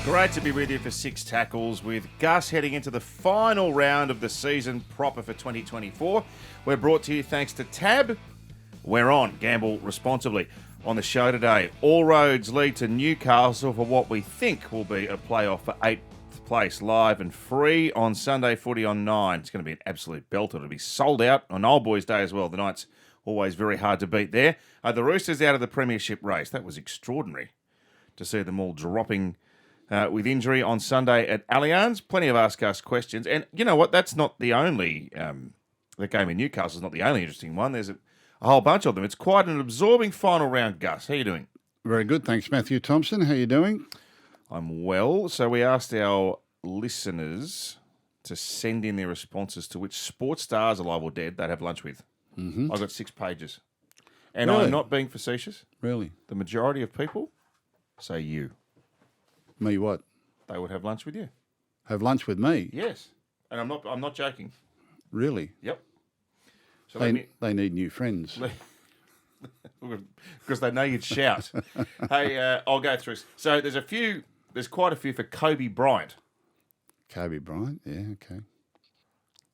Great to be with you for Six Tackles with Gus heading into the final round of the season proper for 2024. We're brought to you thanks to Tab. We're on. Gamble responsibly. On the show today, all roads lead to Newcastle for what we think will be a playoff for 8th place, live and free on Sunday footy on 9. It's going to be an absolute belter. It'll be sold out on Old Boys Day as well. The night's always very hard to beat there. The Roosters out of the premiership race. That was extraordinary to see them all dropping with injury on Sunday at Allianz. Plenty of AskGus questions. And you know what? That's not the only... the game in Newcastle is not the only interesting one. There's a whole bunch of them. It's quite an absorbing final round, Gus. How are you doing? Very good. Thanks, Matthew Thompson. How are you doing? I'm well. So we asked our listeners to send in their responses to which sports stars, alive or dead, they'd have lunch with. Mm-hmm. I've got 6 pages. And Really? I'm not being facetious. Really? The majority of people say you. Me what? They would have lunch with you. Have lunch with me? Yes. And I'm not joking. Really? Yep. So They need new friends. Because they know you'd shout. Hey, I'll go through. So there's quite a few for Kobe Bryant. Kobe Bryant? Yeah, okay.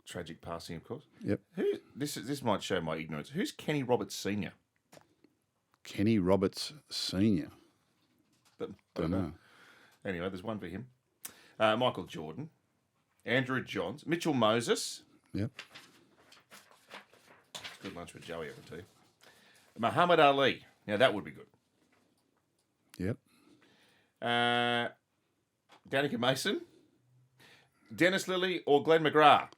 Tragic passing, of course. Yep. This might show my ignorance. Who's Kenny Roberts Sr.? Kenny Roberts Sr. Don't know. Anyway, there's one for him. Michael Jordan. Andrew Johns. Mitchell Moses. Yep. Good lunch with Joey, I can tell you. Muhammad Ali. Now, that would be good. Yep. Danica Mason. Dennis Lilly or Glenn McGrath.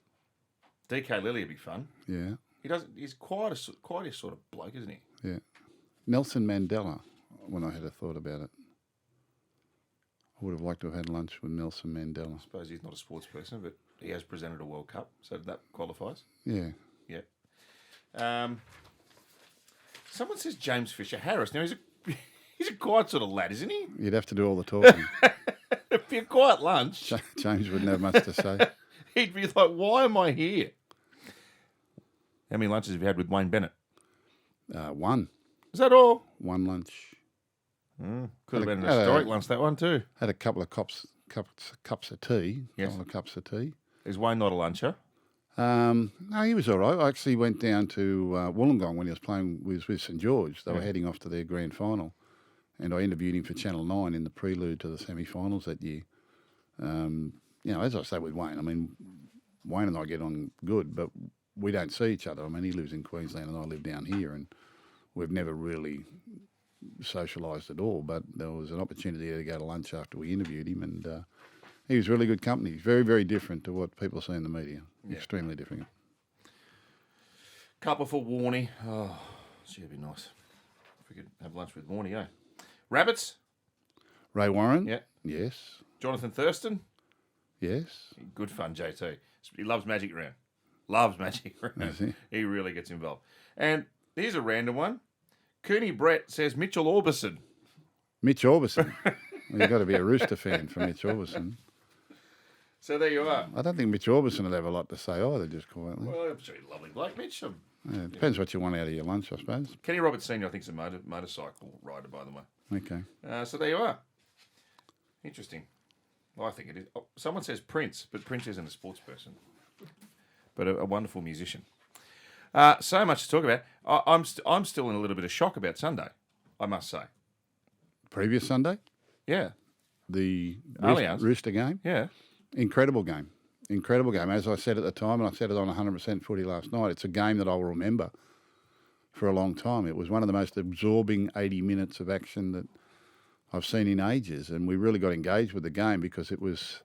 DK Lilly would be fun. Yeah. He's quite a sort of bloke, isn't he? Yeah. Nelson Mandela, when I had a thought about it. I would have liked to have had lunch with Nelson Mandela. I suppose he's not a sports person, but he has presented a World Cup, so that qualifies. Yeah. Yeah. Someone says James Fisher Harris. Now, he's a quiet sort of lad, isn't he? You'd have to do all the talking. It'd be a quiet lunch. James wouldn't have much to say. He'd be like, why am I here? How many lunches have you had with Wayne Bennett? One. Is that all? One lunch. Could have been an historic lunch, that one too. Had a couple of cups of tea. Yes. Couple of cups of tea. Is Wayne not a luncher? No, he was all right. I actually went down to Wollongong when he was playing with St George. They were heading off to their grand final. And I interviewed him for Channel 9 in the prelude to the semi-finals that year. As I say with Wayne, I mean, Wayne and I get on good, but we don't see each other. I mean, he lives in Queensland and I live down here, and we've never really socialised at all. But there was an opportunity to go to lunch after we interviewed him, and he was really good company. He's very, very different to what people see in the media. Yeah. Extremely different. Couple for Warney. Oh, gee, it'd be nice if we could have lunch with Warney, eh? Rabbits? Ray Warren? Yeah. Yes. Jonathan Thurston? Yes. Good fun, JT. He loves Magic Round. Loves Magic Round. Does he? He really gets involved. And here's a random one. Cooney Brett says Mitchell Orbison. Mitch Orbison. You've got to be a Rooster fan for Mitch Orbison. So there you are. I don't think Mitch Orbison would have a lot to say either, just quietly. Well, I'm sure he's a lovely bloke, Mitch. It depends what you want out of your lunch, I suppose. Kenny Roberts Sr., I think, is a motorcycle rider, by the way. Okay. So there you are. Interesting. Well, I think it is. Oh, someone says Prince, but Prince isn't a sports person. But a wonderful musician. So much to talk about. I'm still in a little bit of shock about Sunday, I must say. Previous Sunday? Yeah. The Allianz. Rooster game? Yeah. Incredible game. Incredible game. As I said at the time, and I said it on 100% footy last night, it's a game that I'll remember for a long time. It was one of the most absorbing 80 minutes of action that I've seen in ages, and we really got engaged with the game because it was...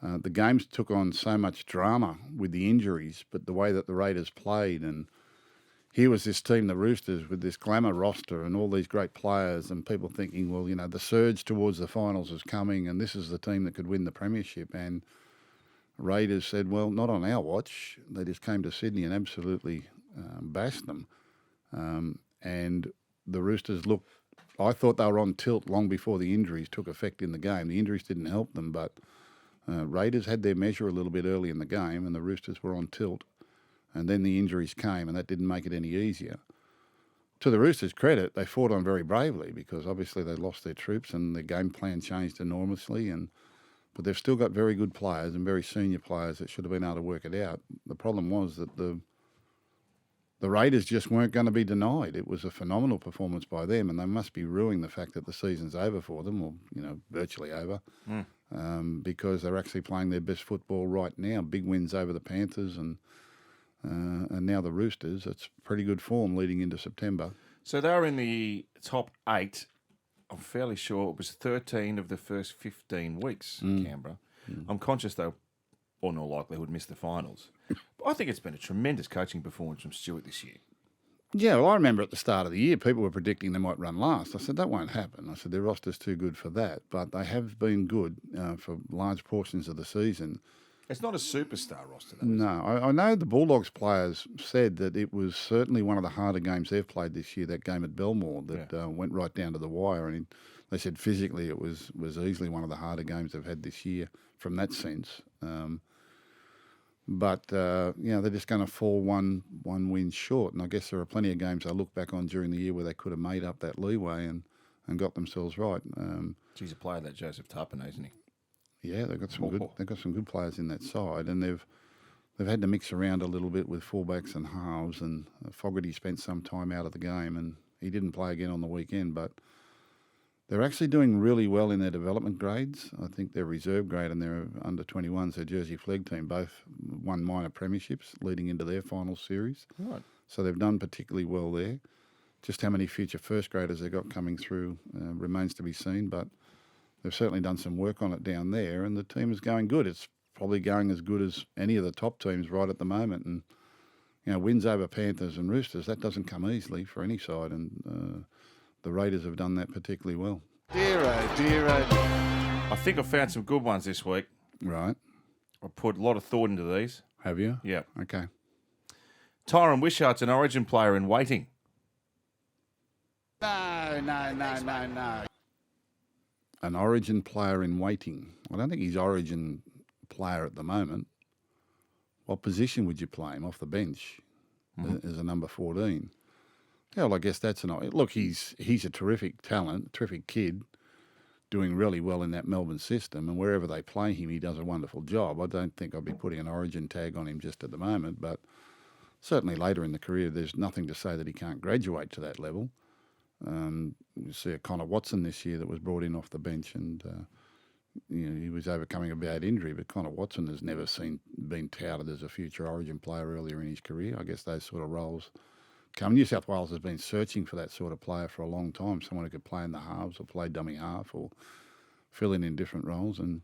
the games took on so much drama with the injuries, but the way that the Raiders played, and here was this team, the Roosters, with this glamour roster and all these great players, and people thinking, well, you know, the surge towards the finals is coming and this is the team that could win the premiership. And Raiders said, well, not on our watch. They just came to Sydney and absolutely bashed them. And the Roosters looked, I thought they were on tilt long before the injuries took effect in the game. The injuries didn't help them, but Raiders had their measure a little bit early in the game and the Roosters were on tilt. And then the injuries came and that didn't make it any easier. to the Roosters' credit, they fought on very bravely because obviously they lost their troops and their game plan changed enormously. But they've still got very good players and very senior players that should have been able to work it out. The problem was that the Raiders just weren't going to be denied. It was a phenomenal performance by them, and they must be ruining the fact that the season's over for them, or virtually over, because they're actually playing their best football right now. Big wins over the Panthers and now the Roosters. It's pretty good form leading into September. So they were in the top 8. I'm fairly sure it was 13 of the first 15 weeks, Canberra. I'm conscious they'll, in all likelihood, miss the finals. But I think it's been a tremendous coaching performance from Stewart this year. Yeah, well, I remember at the start of the year, people were predicting they might run last. I said, that won't happen. I said, their roster's too good for that. But they have been good for large portions of the season. It's not a superstar roster, though. No, I know the Bulldogs players said that it was certainly one of the harder games they've played this year, that game at Belmore that went right down to the wire. And they said physically it was easily one of the harder games they've had this year from that sense. But they're just going to fall one win short. And I guess there are plenty of games I look back on during the year where they could have made up that leeway and got themselves right. He's a player, that Joseph Tapine, isn't he? Yeah, they've got some good. They've got some good players in that side, and they've had to mix around a little bit with fullbacks and halves. And Fogarty spent some time out of the game, and he didn't play again on the weekend. But they're actually doing really well in their development grades. I think their reserve grade and their under-21s, their Jersey Flegg team, both won minor premierships leading into their final series. Right. So they've done particularly well there. Just how many future first graders they've got coming through remains to be seen, but they've certainly done some work on it down there, and the team is going good. It's probably going as good as any of the top teams right at the moment. And, wins over Panthers and Roosters, that doesn't come easily for any side, and the Raiders have done that particularly well. Dear, oh, dear, oh. I think I found some good ones this week. Right. I put a lot of thought into these. Have you? Yeah. Okay. Tyran Wishart's an Origin player in waiting. No. An Origin player in waiting. I don't think he's Origin player at the moment. What position would you play him? Off the bench as a number 14? Yeah, well, I guess that's look. He's a terrific talent, terrific kid, doing really well in that Melbourne system, and wherever they play him, he does a wonderful job. I don't think I'd be putting an Origin tag on him just at the moment, but certainly later in the career, there's nothing to say that he can't graduate to that level. You see a Connor Watson this year that was brought in off the bench, and he was overcoming a bad injury. But Connor Watson has never been touted as a future Origin player earlier in his career. I guess those sort of roles come. New South Wales has been searching for that sort of player for a long time. Someone who could play in the halves or play dummy half or fill in different roles. And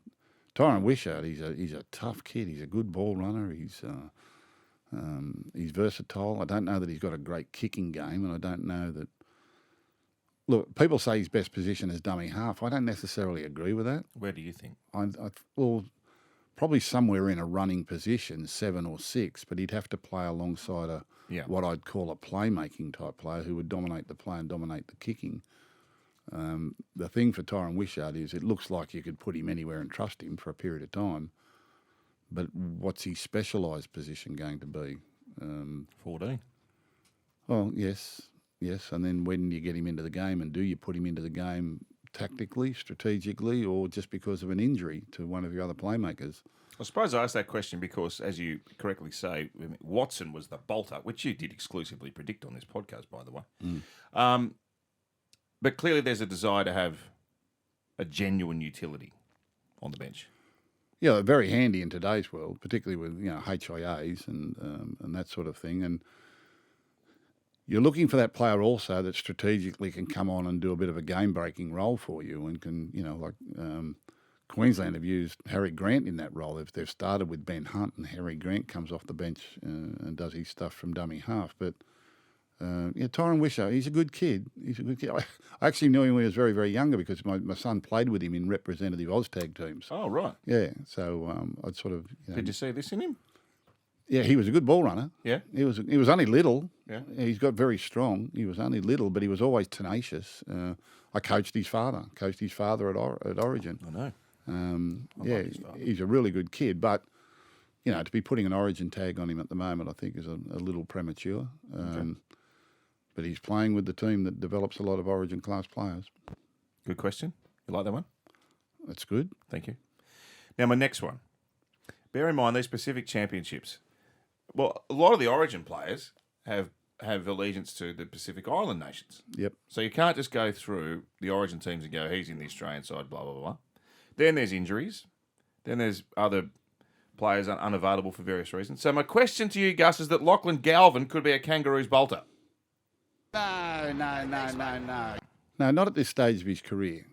Tyran Wishart, he's a tough kid. He's a good ball runner. He's versatile. I don't know that he's got a great kicking game, and I don't know that. Look, people say his best position is dummy half. I don't necessarily agree with that. Where do you think? Well, probably somewhere in a running position, 7 or 6, but he'd have to play alongside what I'd call a playmaking type player who would dominate the play and dominate the kicking. The thing for Tyran Wishart is it looks like you could put him anywhere and trust him for a period of time, but what's his specialised position going to be? 14. Well, yes, and then when do you get him into the game, and do you put him into the game tactically, strategically, or just because of an injury to one of your other playmakers? I suppose I asked that question because, as you correctly say, Watson was the bolter, which you did exclusively predict on this podcast, by the way. But clearly there's a desire to have a genuine utility on the bench. Yeah, they're very handy in today's world, particularly with HIAs and that sort of thing. And you're looking for that player also that strategically can come on and do a bit of a game-breaking role for you and can, Queensland have used Harry Grant in that role. They've started with Ben Hunt, and Harry Grant comes off the bench and does his stuff from dummy half. But, Tyran Wishart, he's a good kid. I actually knew him when he was very, very younger because my son played with him in representative Oztag teams. Oh, right. Yeah, so I'd sort of... Did you see this in him? Yeah, he was a good ball runner. Yeah. He was only little. Yeah. He's got very strong. He was only little, but he was always tenacious. I coached his father at Origin. I know. He's a really good kid, but to be putting an Origin tag on him at the moment, I think is a little premature. Okay. but he's playing with the team that develops a lot of Origin class players. Good question. You like that one? That's good. Thank you. Now, my next one. Bear in mind these Pacific Championships. Well, a lot of the Origin players have allegiance to the Pacific Island nations. Yep. So you can't just go through the Origin teams and go, he's in the Australian side, blah, blah, blah. Then there's injuries. Then there's other players unavailable for various reasons. So my question to you, Gus, is that Lachlan Galvin could be a Kangaroos bolter. No. No, not at this stage of his career.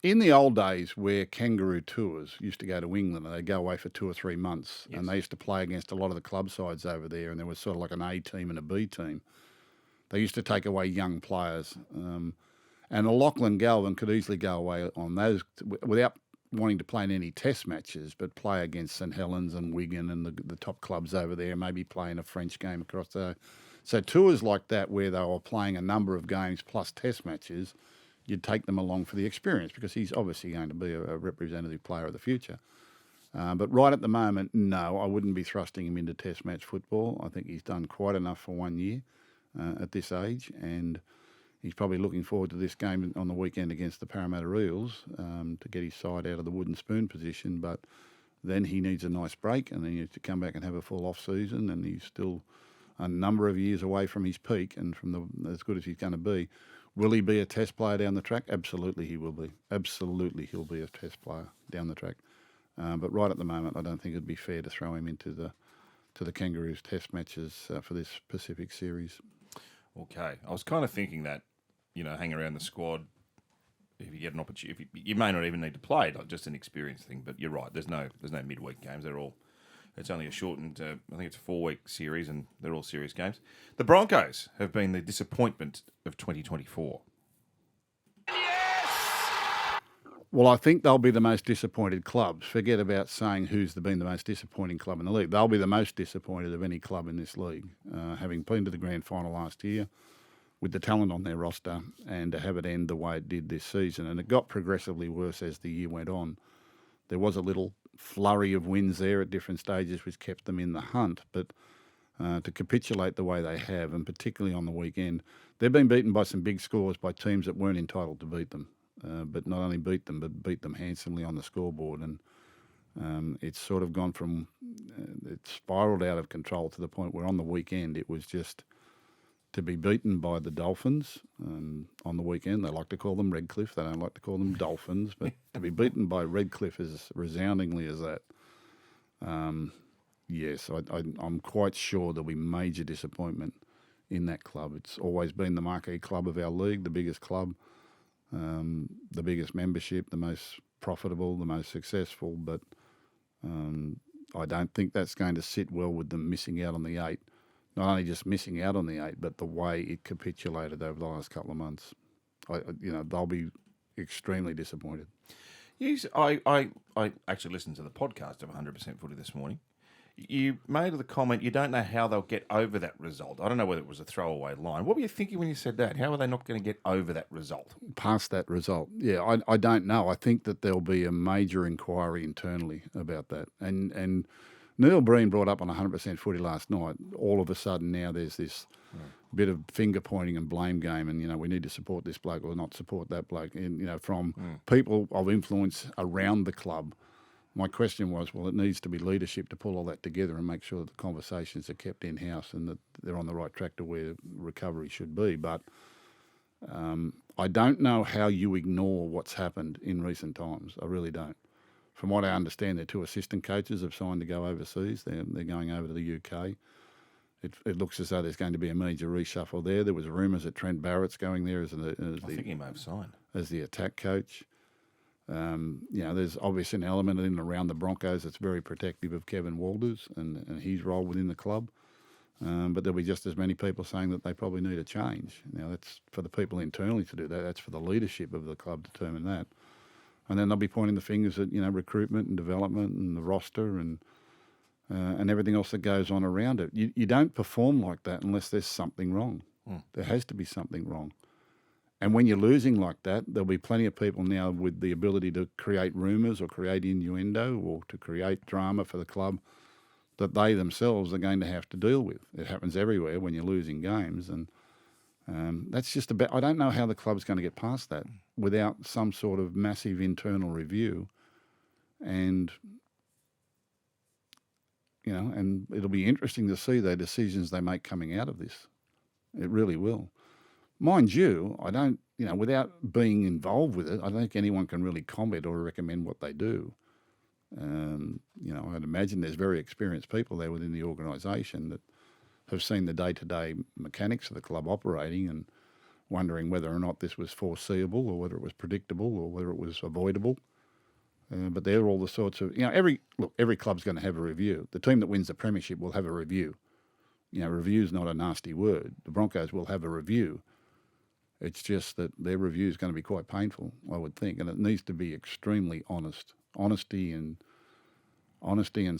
In the old days where kangaroo tours used to go to England and they'd go away for 2 or 3 months, and they used to play against a lot of the club sides over there, and there was sort of like an A team and a B team. They used to take away young players. And a Lachlan Galvin could easily go away on those without wanting to play in any test matches, but play against St Helens and Wigan and the top clubs over there, maybe play in a French game across the... So tours like that where they were playing a number of games plus test matches, you'd take them along for the experience because he's obviously going to be a representative player of the future. But right at the moment, no, I wouldn't be thrusting him into test match football. I think he's done quite enough for 1 year at this age, and he's probably looking forward to this game on the weekend against the Parramatta Eels to get his side out of the wooden spoon position. But then he needs a nice break, and then he needs to come back and have a full off-season, and he's still a number of years away from his peak and from as good as he's going to be. Will he be a test player down the track? Absolutely he will be. Absolutely he'll be a test player down the track. But right at the moment, I don't think it'd be fair to throw him into the Kangaroos test matches for this Pacific series. Okay. I was kind of thinking that, hang around the squad. If you get an opportunity, you may not even need to play, like just an experience thing. But you're right. There's no midweek games. It's only a shortened, I think it's a 4-week series, and they're all serious games. The Broncos have been the disappointment of 2024. Well, I think they'll be the most disappointed clubs. Forget about saying who's been the most disappointing club in the league. They'll be the most disappointed of any club in this league, having been to the grand final last year with the talent on their roster and to have it end the way it did this season. And it got progressively worse as the year went on. There was a little flurry of wins there at different stages which kept them in the hunt, but to capitulate the way they have, and particularly on the weekend, they've been beaten by some big scores by teams that weren't entitled to beat them, but not only beat them, but beat them handsomely on the scoreboard. And it's sort of gone from, it spiralled out of control to the point where on the weekend it was just to be beaten by the Dolphins on the weekend. They like to call them Redcliffe. They don't like to call them Dolphins. But to be beaten by Redcliffe as resoundingly as that, yes, I'm quite sure there'll be major disappointment in that club. It's always been the marquee club of our league, the biggest club, the biggest membership, the most profitable, the most successful. But I don't think that's going to sit well with them missing out on the 8. Not only just missing out on the 8, but the way it capitulated over the last couple of months. They'll be extremely disappointed. Yes, I actually listened to the podcast of 100% Footy this morning. You made the comment you don't know how they'll get over that result. I don't know whether it was a throwaway line. What were you thinking when you said that? How are they not going to get over that result? Past that result? Yeah, I don't know. I think that there'll be a major inquiry internally about that. And Neil Breen brought up on 100% Footy last night. All of a sudden now there's this bit of finger pointing and blame game, and we need to support this bloke or not support that bloke. And from people of influence around the club. My question was, well, it needs to be leadership to pull all that together and make sure that the conversations are kept in house and that they're on the right track to where recovery should be. But I don't know how you ignore what's happened in recent times. I really don't. From what I understand, their 2 assistant coaches have signed to go overseas. They're going over to the UK. It looks as though there's going to be a major reshuffle there. There was rumours that Trent Barrett's going there I think he may have signed as the attack coach. There's obviously an element in and around the Broncos that's very protective of Kevin Walters and his role within the club. But there'll be just as many people saying that they probably need a change. Now, that's for the people internally to do that. That's for the leadership of the club to determine that. And then they'll be pointing the fingers at, recruitment and development and the roster and everything else that goes on around it. You don't perform like that unless there's something wrong. There has to be something wrong. And when you're losing like that, there'll be plenty of people now with the ability to create rumours or create innuendo or to create drama for the club that they themselves are going to have to deal with. It happens everywhere when you're losing games. And That's just about. I don't know how the club's going to get past that without some sort of massive internal review, and and it'll be interesting to see the decisions they make coming out of this. It really will. Mind you, I don't, without being involved with it, I don't think anyone can really comment or recommend what they do. I'd imagine there's very experienced people there within the organisation that have seen the day-to-day mechanics of the club operating and wondering whether or not this was foreseeable or whether it was predictable or whether it was avoidable. But they're all the sorts of, every club's going to have a review. The team that wins the premiership will have a review. Review's not a nasty word. The Broncos will have a review. It's just that their review is going to be quite painful, I would think, and it needs to be extremely honest. Honesty and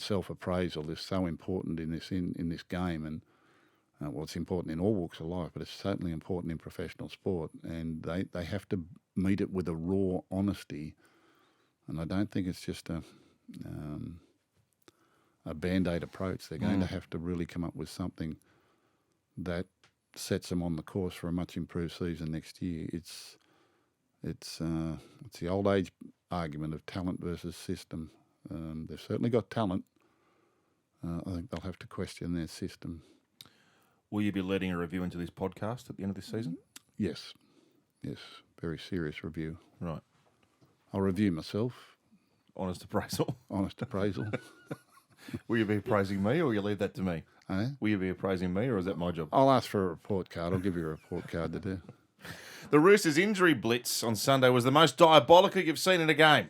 self-appraisal is so important in this game, and it's important in all walks of life, but it's certainly important in professional sport. And they have to meet it with a raw honesty, and I don't think it's just a Band-Aid approach. They're going to have to really come up with something that sets them on the course for a much improved season next year. It's the old age argument of talent versus system. They've certainly got talent. I think they'll have to question their system. Will you be letting a review into this podcast at the end of this season? Yes, very serious review. Right. I'll review myself. Honest appraisal. Honest appraisal. Will you be appraising me, or will you leave that to me? Eh? Will you be appraising me, or is that my job? I'll ask for a report card. I'll give you a report card to do. The Roosters' injury blitz on Sunday was the most diabolical you've seen in a game.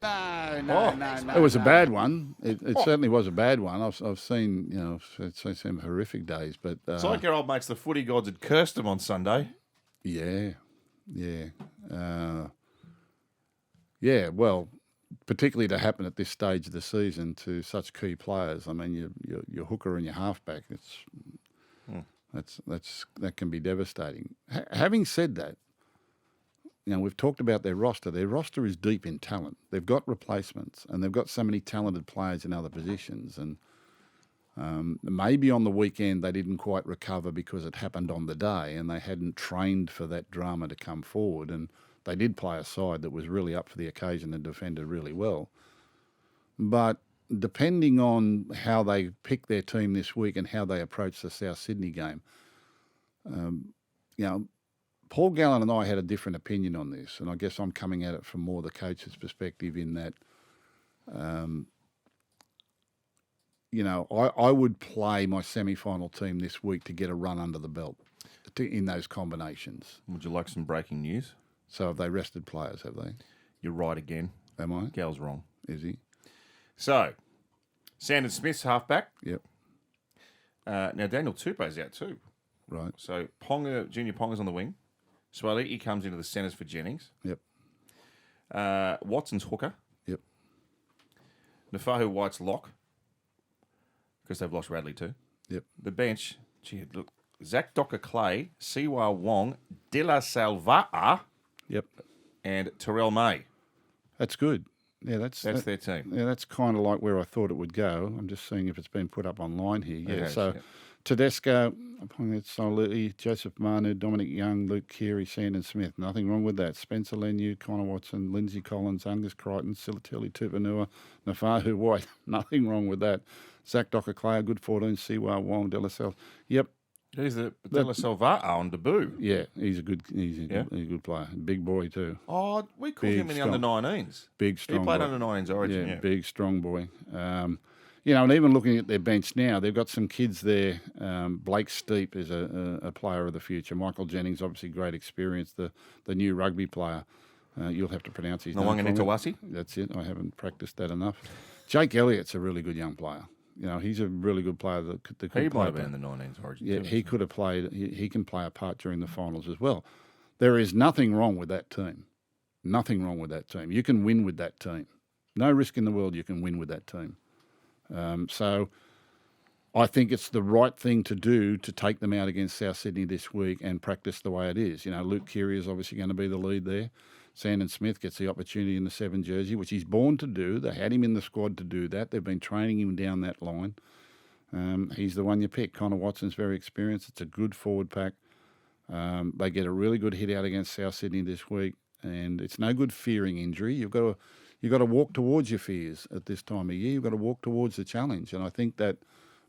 No. It was a bad one. It certainly was a bad one. I've seen, I've seen some horrific days, but It's like your old mates, the footy gods, had cursed them on Sunday. Yeah. Well, particularly to happen at this stage of the season to such key players. I mean, your hooker and your halfback. That can be devastating. Having said that, we've talked about their roster. Their roster is deep in talent. They've got replacements, and they've got so many talented players in other positions. And maybe on the weekend they didn't quite recover because it happened on the day, and they hadn't trained for that drama to come forward. And they did play a side that was really up for the occasion and defended really well. But depending on how they pick their team this week and how they approach the South Sydney game, Paul Gallen and I had a different opinion on this, and I guess I'm coming at it from more the coach's perspective in that, I would play my semi-final team this week to get a run under the belt in those combinations. Would you like some breaking news? So have they rested players, have they? You're right again. Am I? Gal's wrong. Is he? So, Sandon Smith's halfback. Yep. Now, Daniel Tupou's out too. Right. So, Junior Ponga's on the wing. Swaley comes into the centres for Jennings. Yep. Watson's hooker. Yep. Nafahu White's lock, because they've lost Radley too. Yep. The bench, look, Zach Docker-Clay, Siwa Wong, De La Salva'a, Yep. and Terrell May. That's good. Yeah, That's their team. Yeah, that's kind of like where I thought it would go. I'm just seeing if it's been put up online here. Yeah, Okay, so yeah. Tedesco, Soliti, Joseph Manu, Dominic Young, Luke Keary, Sandon Smith. Nothing wrong with that. Spencer Leniu, Connor Watson, Lindsay Collins, Angus Crichton, Silatelli Tupanua, Nafahu White. Nothing wrong with that. Zach Docker-Clay, good 14, Siwa Wong, De La Salle. Yep. He's the De La Salva'a on debut. Yeah, he's a good player. Big boy too. Oh, we called Big, him in the strong. under-19s. Big, strong He played boy. under-19s Origin, yeah. Big, strong boy. And even looking at their bench now, they've got some kids there. Blake Steep is a player of the future. Michael Jennings, obviously great experience, the new rugby player. You'll have to pronounce his name. Nwanganitawasi. That's it. I haven't practiced that enough. Jake Elliott's a really good young player. He's a really good player that could He play. might have been in the 19s Origin. Yeah, too, he could have played. He can play a part during the finals as well. There is nothing wrong with that team. Nothing wrong with that team. You can win with that team. No risk in the world. You can win with that team. So I think it's the right thing to do to take them out against South Sydney this week and practice the way it is. Luke Keary is obviously going to be the lead there. Sandon Smith gets the opportunity in the 7 jersey, which he's born to do. They had him in the squad to do that. They've been training him down that line. He's the one you pick. Connor Watson's very experienced. It's a good forward pack. They get a really good hit out against South Sydney this week, and it's no good fearing injury. You've got to walk towards your fears at this time of year. You've got to walk towards the challenge, and I think that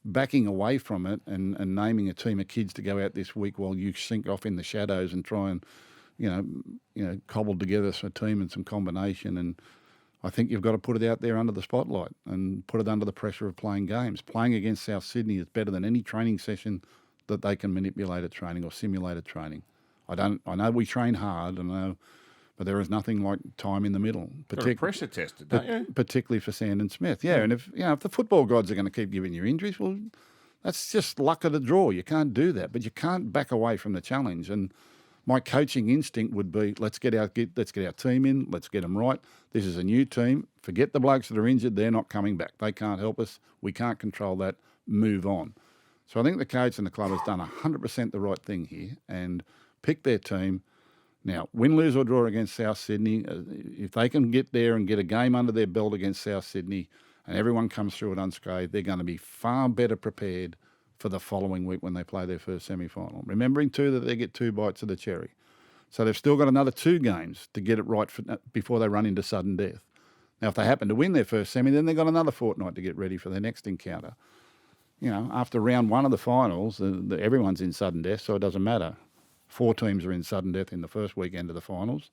backing away from it and naming a team of kids to go out this week while you sink off in the shadows and try and cobble together some team and some combination. And I think you've got to put it out there under the spotlight and put it under the pressure of playing games. Playing against South Sydney is better than any training session that they can manipulate at training or simulate at training. I know we train hard, but there is nothing like time in the middle. Pressure tested, don't you? Particularly for Sandon Smith. Yeah, and if the football gods are going to keep giving you injuries, well, that's just luck of the draw. You can't do that, but you can't back away from the challenge. And my coaching instinct would be, let's get our team in, let's get them right. This is a new team. Forget the blokes that are injured. They're not coming back. They can't help us. We can't control that. Move on. So I think the coach and the club has done 100% the right thing here and picked their team. Now, win, lose or draw against South Sydney, if they can get there and get a game under their belt against South Sydney and everyone comes through it unscathed, they're going to be far better prepared for the following week when they play their first semi-final. Remembering, too, that they get 2 bites of the cherry. So they've still got another 2 games to get it right before they run into sudden death. Now, if they happen to win their first semi, then they've got another fortnight to get ready for their next encounter. After round 1 of the finals, everyone's in sudden death, so it doesn't matter. 4 teams are in sudden death in the first weekend of the finals.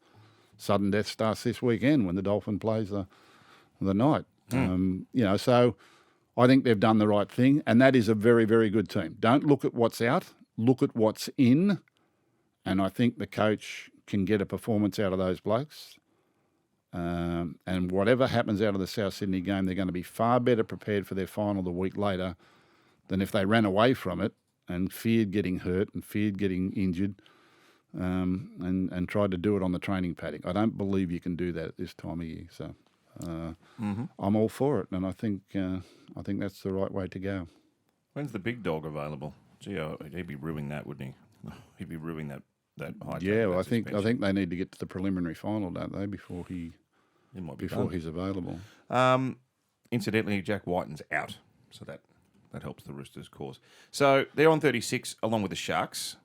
Sudden death starts this weekend when the Dolphin plays the night. So I think they've done the right thing, and that is a very, very good team. Don't look at what's out, look at what's in, and I think the coach can get a performance out of those blokes. And whatever happens out of the South Sydney game, they're going to be far better prepared for their final the week later than if they ran away from it and feared getting hurt and feared getting injured and tried to do it on the training paddock. I don't believe you can do that at this time of year. So I'm all for it, and I think that's the right way to go. When's the big dog available? Gee, he'd be ruining that, wouldn't he? He'd be ruining that high. Yeah, well, I think they need to get to the preliminary final, don't they, before he's available. Incidentally, Jack Whiten's out, so that helps the Roosters' cause. So they're on 36 along with the Sharks.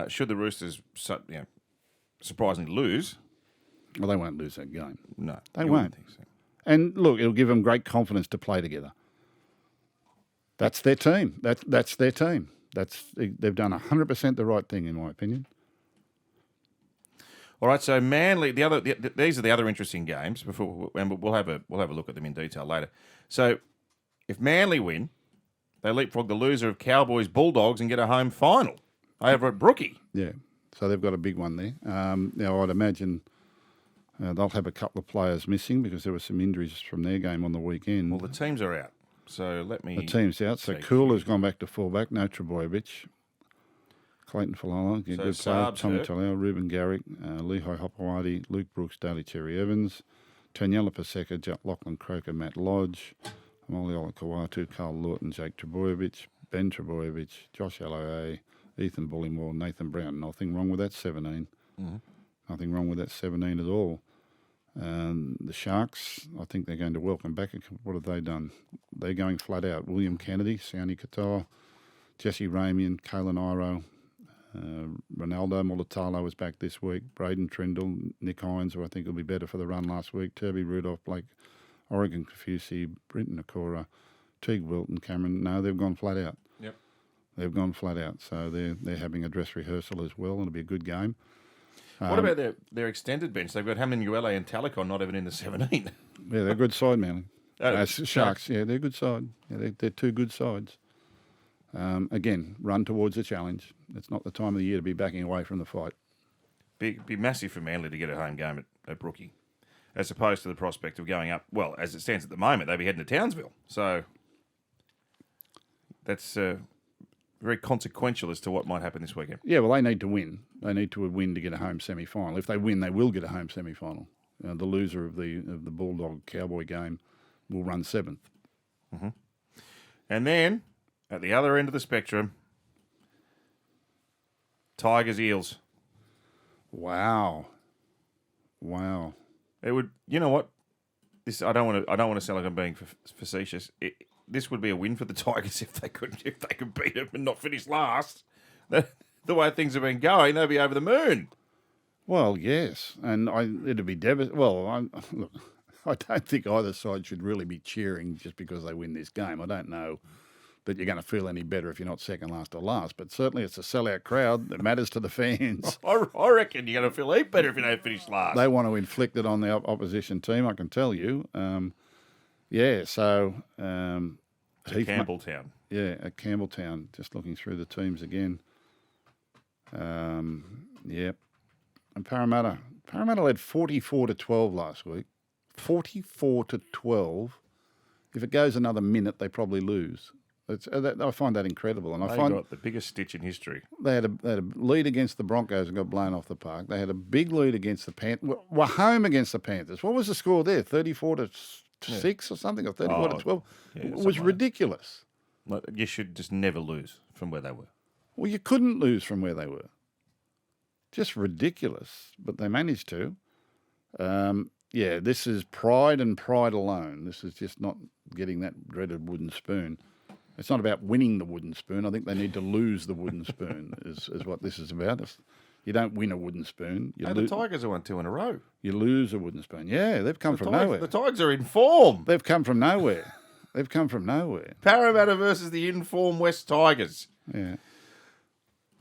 Should the Roosters surprisingly lose? Well, they won't lose that game. No, they won't. Think so. And look, it'll give them great confidence to play together. That's their team. That's their team. They've done 100% the right thing, in my opinion. All right, so Manly. These are the other interesting games. And we'll have a look at them in detail later. So, if Manly win, they leapfrog the loser of Cowboys Bulldogs and get a home final over at Brookie. Yeah, so they've got a big one there. Now, I'd imagine they'll have a couple of players missing because there were some injuries from their game on the weekend. Well, the teams are out. So The team's out. So Cooler's gone back to fullback. No Trebojevic. Clayton Falala, good player. Tommy Talau, Ruben Garrick, Lehigh Hopewadi, Luke Brooks, Daly Cherry Evans, Taniela Paseka, Lachlan Croker, Matt Lodge, Amoliola Kawatu, Carl Lawton, Jake Trebojevic, Ben Trebojevic, Josh Aloe, Ethan Bullymore, Nathan Brown. Nothing wrong with that 17. Mm-hmm. Nothing wrong with that 17 at all. The Sharks, I think they're going to welcome back. What have they done? They're going flat out. William Kennedy, Sione Katoa, Jesse Ramian, Kalen Iro, Ronaldo Mulatalo was back this week. Braden Trindle, Nick Hines, who I think will be better for the run last week. Turby Rudolph, Blake, Oregon Kafusi, Brinton Nakora, Teague Wilton, Cameron. No, they've gone flat out. Yep. They've gone flat out. So they're having a dress rehearsal as well. It'll be a good game. What about their extended bench? They've got Hamanguele and Talikon not even in the 17. Yeah, they're a good side, man. Sharks, yeah, they're a good side. Yeah, they're 2 good sides. Again, run towards a challenge. It's not the time of the year to be backing away from the fight. Be massive for Manly to get a home game at Brookie, as opposed to the prospect of going up. Well, as it stands at the moment, they'd be heading to Townsville. So that's very consequential as to what might happen this weekend. Yeah, well, they need to win. They need to win to get a home semi-final. If they win, they will get a home semi-final. The loser of the Bulldog Cowboy game will run 7th. Mm-hmm. And then, at the other end of the spectrum, Tigers Eels. Wow. It would. You know what? This I don't want to sound like I'm being facetious. this would be a win for the Tigers if they could beat them and not finish last. The way things have been going, they'd be over the moon. Well, yes, and it'd be devastating. Well, look, I don't think either side should really be cheering just because they win this game. I don't know that you're going to feel any better if you're not second last or last, but certainly it's a sellout crowd that matters to the fans. I reckon you're going to feel even better if you don't finish last. They want to inflict it on the opposition team, I can tell you. So Campbelltown. At Campbelltown, just looking through the teams again. And Parramatta led 44-12 last week. 44-12. If it goes another minute, they probably lose. I find that incredible, and They got the biggest stitch in history. They had a lead against the Broncos and got blown off the park. They had a big lead against the Panthers. Were home against the Panthers. What was the score there? 34-6 or something, or 34-12. It was ridiculous. You should just never lose from where they were. Well, you couldn't lose from where they were. Just ridiculous, but they managed to. This is pride and pride alone. This is just not getting that dreaded wooden spoon. It's not about winning the wooden spoon. I think they need to lose the wooden spoon is what this is about. You don't win a wooden spoon. The Tigers have won 2 in a row. You lose a wooden spoon. Yeah, they've come from nowhere. The Tigers are in form. They've come from nowhere. Parramatta versus the in-form West Tigers. Yeah.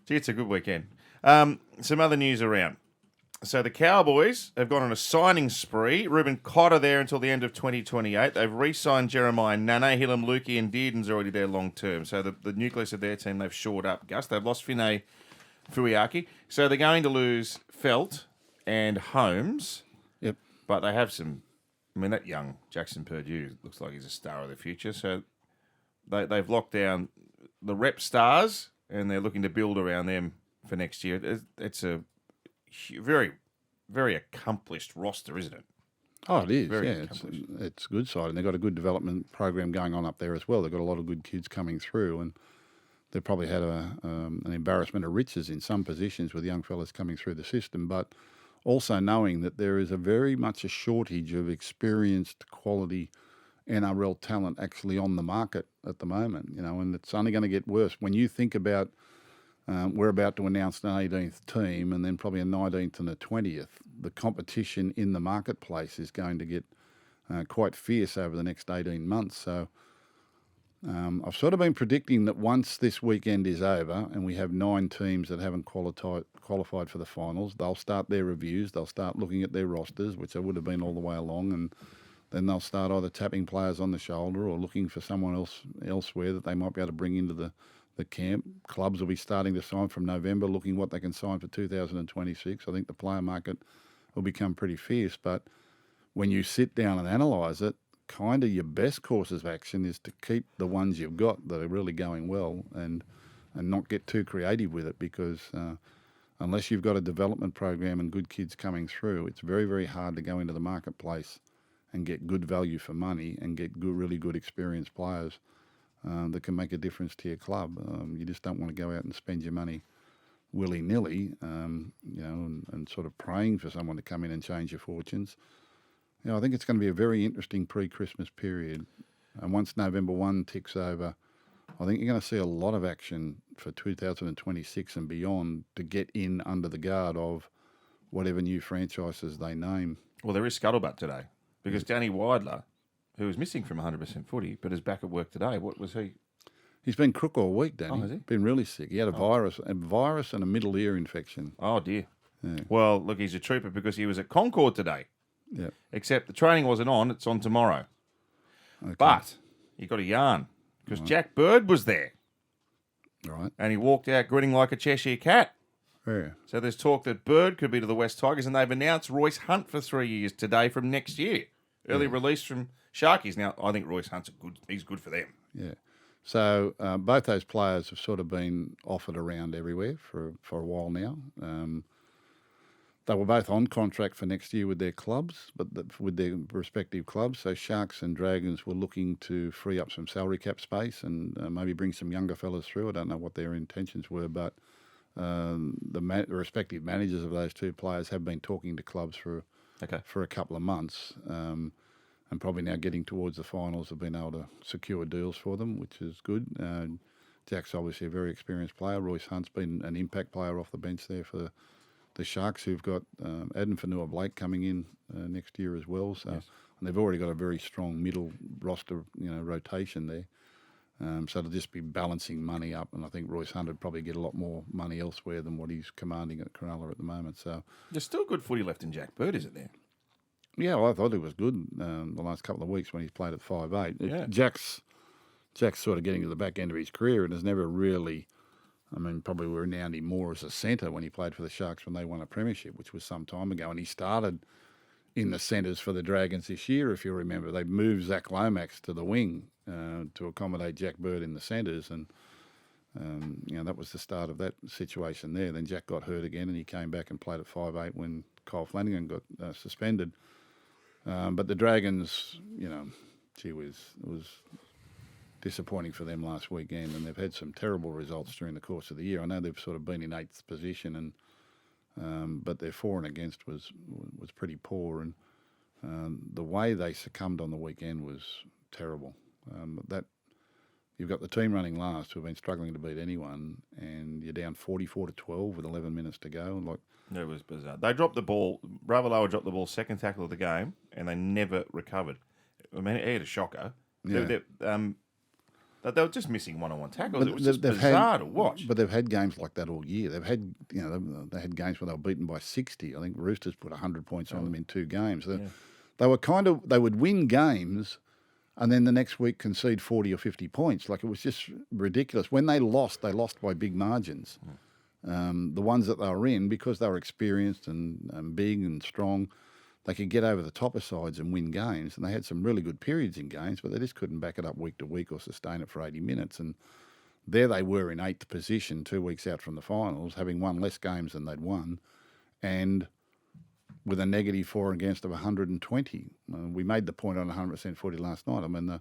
Gee, it's a good weekend. Some other news around. So the Cowboys have gone on a signing spree. Ruben Cotter there until the end of 2028. They've re-signed Jeremiah Nane, Hillam Lukey and Dearden's already there long term. So the nucleus of their team they've shored up. Gus, they've lost Finay Fuiaki. So they're going to lose Felt and Holmes. Yep. But they have some... I mean, that young Jackson Purdue looks like he's a star of the future. So they've locked down the rep stars and they're looking to build around them for next year. It's a very, very accomplished roster, isn't it? Oh, it is. Very It's a good side, and they've got a good development program going on up there as well. They've got a lot of good kids coming through, and they've probably had an embarrassment of riches in some positions with young fellas coming through the system, but also knowing that there is very much a shortage of experienced quality NRL talent actually on the market at the moment, and it's only going to get worse. When you think about we're about to announce an 18th team and then probably a 19th and a 20th. The competition in the marketplace is going to get quite fierce over the next 18 months. So I've sort of been predicting that once this weekend is over and we have 9 teams that haven't qualified for the finals, they'll start their reviews. They'll start looking at their rosters, which they would have been all the way along, and then they'll start either tapping players on the shoulder or looking for someone elsewhere that they might be able to bring into the camp. Clubs will be starting to sign from November, looking what they can sign for 2026. I think the player market will become pretty fierce. But when you sit down and analyse it, kind of your best course of action is to keep the ones you've got that are really going well and not get too creative with it, because unless you've got a development program and good kids coming through, it's very, very hard to go into the marketplace and get good value for money and get really good experienced players that can make a difference to your club. You just don't want to go out and spend your money willy-nilly, and sort of praying for someone to come in and change your fortunes. I think it's going to be a very interesting pre-Christmas period. And once November 1 ticks over, I think you're going to see a lot of action for 2026 and beyond to get in under the guard of whatever new franchises they name. Well, there is scuttlebutt today because Danny Weidler, who was missing from 100% footy, but is back at work today. What was he? He's been crook all week, Danny. Oh, has he? Been really sick. He had a virus and a middle ear infection. Oh, dear. Yeah. Well, look, he's a trooper because he was at Concord today. Yeah. Except the training wasn't on. It's on tomorrow. Okay. But he got a yarn because Jack Bird was there. Right. And he walked out grinning like a Cheshire cat. Yeah. So there's talk that Bird could be to the West Tigers, and they've announced Royce Hunt for 3 years today from next year. Early release from Sharkies. Now, I think Royce Hunt's he's good for them. Yeah. So both those players have sort of been offered around everywhere for a while now. They were both on contract for next year with their clubs, but with their respective clubs. So Sharks and Dragons were looking to free up some salary cap space and maybe bring some younger fellas through. I don't know what their intentions were, but the respective managers of those two players have been talking to clubs for a couple of months. And and probably now getting towards the finals have been able to secure deals for them, which is good. Jack's obviously a very experienced player. Royce Hunt's been an impact player off the bench there for the Sharks, who've got Adam Fanua-Blake coming in next year as well. So, Yes. and they've already got a very strong middle roster, rotation there. So it'll just be balancing money up, and I think Royce Hunt would probably get a lot more money elsewhere than what he's commanding at Cronulla at the moment. So There's still good footy left in Jack Bird, isn't there? yeah, well, I thought it was good the last couple of weeks when he's played at 5'8". Yeah. Jack's sort of getting to the back end of his career and has never really, probably we renowned him more as a centre when he played for the Sharks when they won a premiership, which was some time ago. And he started in the centres for the Dragons this year, if you remember. They moved Zach Lomax to the wing to accommodate Jack Bird in the centres. And, that was the start of that situation there. Then Jack got hurt again and he came back and played at 5'8" when Kyle Flanagan got suspended. But the Dragons, it was disappointing for them last weekend, and they've had some terrible results during the course of the year. I know they've sort of been in 8th position, and but their for and against was pretty poor, and the way they succumbed on the weekend was terrible. That you've got the team running last who've been struggling to beat anyone, and you're down 44-12 with 11 minutes to go, and It was bizarre. They dropped the ball. Ravalawa dropped the ball second tackle of the game, and they never recovered. He had a shocker. Yeah. They were just missing one-on-one tackles. But It was just bizarre to watch. But they've had games like that all year. They've had, they had games where they were beaten by 60. I think Roosters put 100 points on them in 2 games. They were they would win games and then the next week concede 40 or 50 points. Like, it was just ridiculous. When they lost by big margins. The ones that they were in, because they were experienced and big and strong, they could get over the top of sides and win games. And they had some really good periods in games, but they just couldn't back it up week to week or sustain it for 80 minutes. And there they were in 8th position 2 weeks out from the finals, having won less games than they'd won, and with a negative for and against of 120. We made the point on 100% footy last night.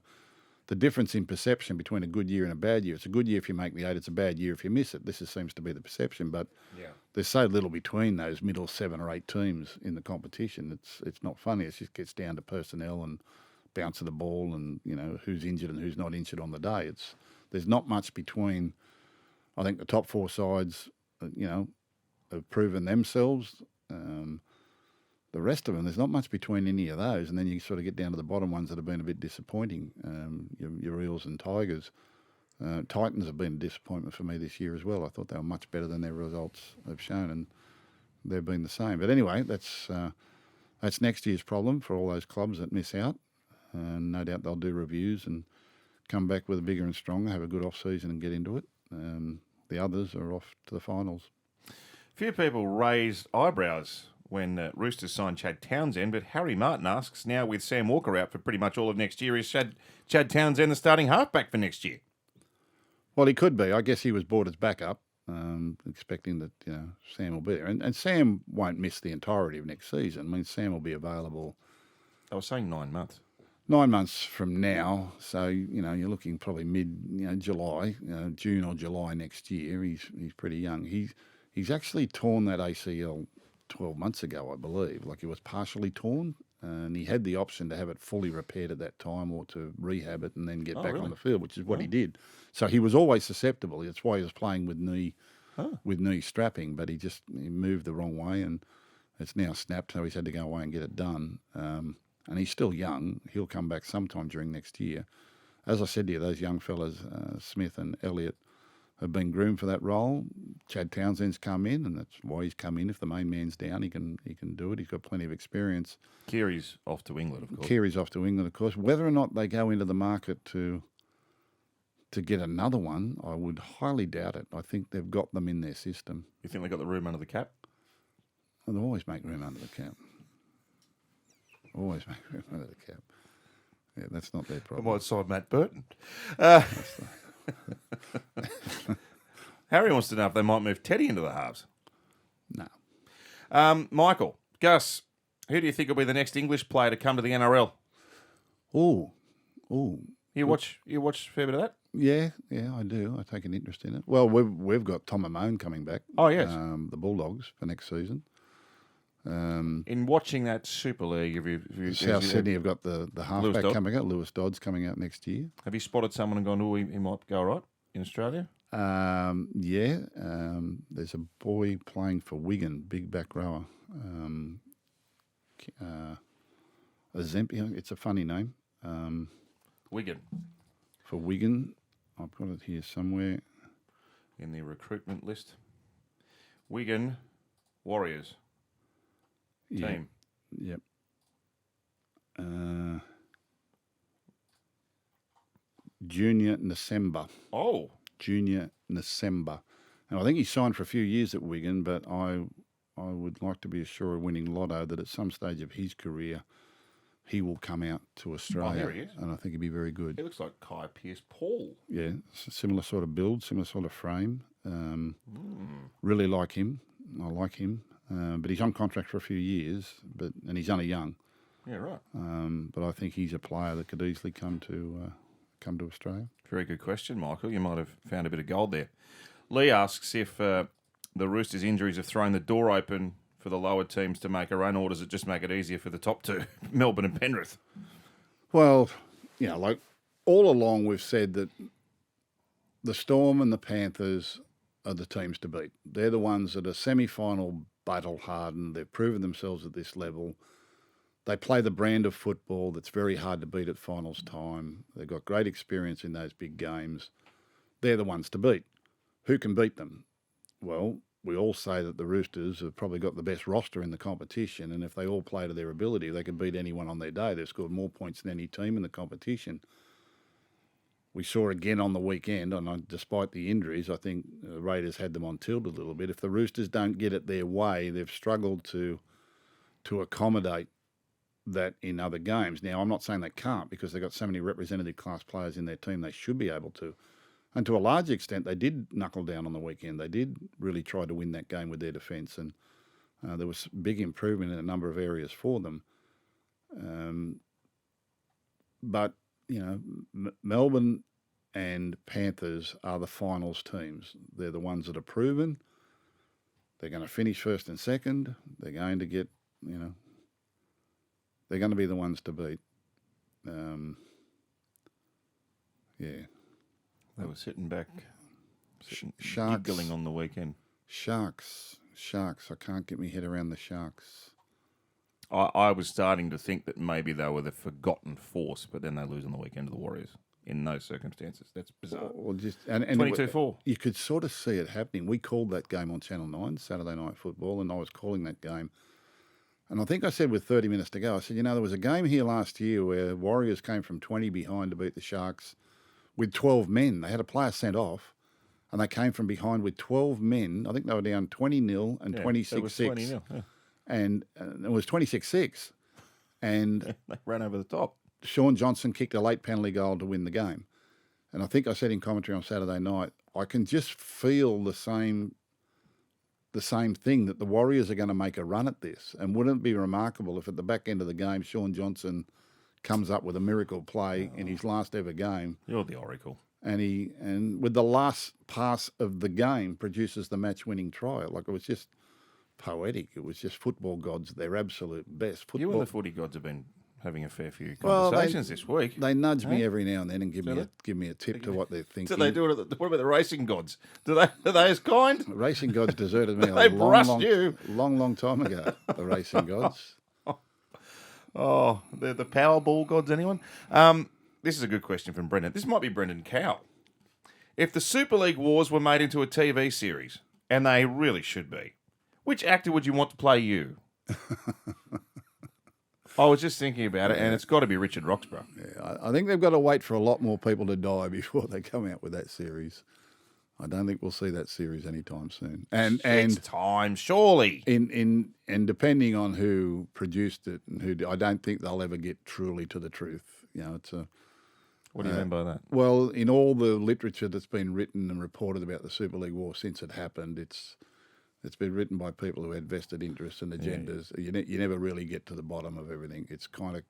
The difference in perception between a good year and a bad year. It's a good year if you make the 8. It's a bad year if you miss it. This seems to be the perception, but there's so little between those middle 7 or 8 teams in the competition. It's not funny. It just gets down to personnel and bounce of the ball and who's injured and who's not injured on the day. There's not much between. I think the top 4 sides, have proven themselves. The rest of them, there's not much between any of those, and then you sort of get down to the bottom ones that have been a bit disappointing. Your Eels and Tigers. Titans have been a disappointment for me this year as well. I thought they were much better than their results have shown, and they've been the same. But anyway, that's next year's problem for all those clubs that miss out. No doubt they'll do reviews and come back with a bigger and stronger, have a good off-season and get into it. The others are off to the finals. Few people raised eyebrows when Roosters signed Chad Townsend, but Harry Martin asks, now with Sam Walker out for pretty much all of next year, is Chad Townsend the starting halfback for next year? Well, he could be. I guess he was brought as backup, expecting that Sam will be there. And Sam won't miss the entirety of next season. Sam will be available. I was saying 9 months. 9 months from now, so you're looking probably mid July, June or July next year. He's pretty young. He's actually torn that ACL 12 months ago, I believe. Like, it was partially torn, and he had the option to have it fully repaired at that time or to rehab it and then get back on the field, which is what he did. So he was always susceptible. That's why he was playing with knee strapping, but he moved the wrong way, and it's now snapped, so he's had to go away and get it done. And he's still young. He'll come back sometime during next year. As I said to you, those young fellas, Smith and Elliott, have been groomed for that role. Chad Townsend's come in, and that's why he's come in. If the main man's down, he can do it. He's got plenty of experience. Keary's off to England, of course. Keary's off to England, of course. Whether or not they go into the market to get another one, I would highly doubt it. I think they've got them in their system. You think they've got the room under the cap? Well, they'll always make room under the cap. Always make room under the cap. Yeah, that's not their problem. I might sign Matt Burton. Harry wants to know if they might move Teddy into the halves. No. Michael, Gus, who do you think will be the next English player to come to the NRL? Ooh. You watch a fair bit of that? Yeah, I do. I take an interest in it. Well, we've got Tom Amone coming back. Oh, yes. The Bulldogs for next season. In watching that Super League, South Sydney have got the halfback Dodd. coming out, Lewis Dodd's coming out next year. have you spotted someone and gone, oh, he might go all right in Australia? There's a boy playing for Wigan, big back rower. It's a funny name. Wigan. For Wigan, I've got it here somewhere. In the recruitment list. Wigan Warriors team. Yep. Junior December. Oh. Junior December. And I think he signed for a few years at Wigan, but I would like to be assured of winning lotto that at some stage of his career he will come out to Australia. Here he is. And I think he'd be very good. He looks like Kai Pearce-Paul. Yeah, similar sort of build, similar sort of frame. Really like him. I like him. But he's on contract for a few years, and he's only young. Yeah, right. But I think he's a player that could easily come to Australia. Very good question, Michael. You might have found a bit of gold there. Lee asks if the Roosters' injuries have thrown the door open for the lower teams to make a run, or does it just make it easier for the top two, Melbourne and Penrith? Well, like all along we've said that the Storm and the Panthers are the teams to beat. They're the ones that are semi-final battle hardened. They've proven themselves at this level. They play the brand of football that's very hard to beat at finals time. They've got great experience in those big games. They're the ones to beat. Who can beat them? Well, we all say that the Roosters have probably got the best roster in the competition, and if they all play to their ability, they can beat anyone on their day. They've scored more points than any team in the competition. We saw again on the weekend, and despite the injuries, I think the Raiders had them on tilt a little bit. If the Roosters don't get it their way, they've struggled to accommodate that in other games. Now, I'm not saying they can't because they've got so many representative class players in their team, they should be able to. And to a large extent, they did knuckle down on the weekend. They did really try to win that game with their defence, and there was big improvement in a number of areas for them. But, Melbourne and Panthers are the finals teams. They're the ones that are proven. They're going to finish first and second. They're going to get, they're going to be the ones to beat. They were sitting back, Sharks, giggling on the weekend. Sharks. I can't get my head around the Sharks. I was starting to think that maybe they were the forgotten force, but then they lose on the weekend to the Warriors in those circumstances. That's bizarre. Well, and 22-4. You could sort of see it happening. We called that game on Channel 9, Saturday Night Football, and I was calling that game. And I think I said with 30 minutes to go, I said, there was a game here last year where Warriors came from 20 behind to beat the Sharks with 12 men. They had a player sent off, and they came from behind with 12 men. I think they were down 20-0 and 26-6. Yeah. And it was 26-6. And they ran over the top. Sean Johnson kicked a late penalty goal to win the game. And I think I said in commentary on Saturday night, I can just feel the same thing, that the Warriors are going to make a run at this. And wouldn't it be remarkable if at the back end of the game, Sean Johnson comes up with a miracle play in his last ever game. You're the oracle. And with the last pass of the game produces the match-winning try. Like, it was just poetic. It was just football gods at their absolute best. You and the footy gods have been having a fair few conversations this week. They nudge me every now and then and give me a tip to what they're thinking. Do they do it? What about the racing gods? Are they as kind? Racing gods deserted me They long time ago. The racing gods. Oh, they're the Powerball gods, anyone? This is a good question from Brendan. This might be Brendan Cow. If the Super League Wars were made into a TV series, and they really should be, which actor would you want to play you? I was just thinking about it, and it's got to be Richard Roxburgh. Yeah, I think they've got to wait for a lot more people to die before they come out with that series. I don't think we'll see that series anytime soon. And time, surely. And depending on who produced it and who, I don't think they'll ever get truly to the truth. It's a. What do you mean by that? Well, in all the literature that's been written and reported about the Super League War since it happened, it's been written by people who had vested interests and agendas. Yeah. You never really get to the bottom of everything. It's kind of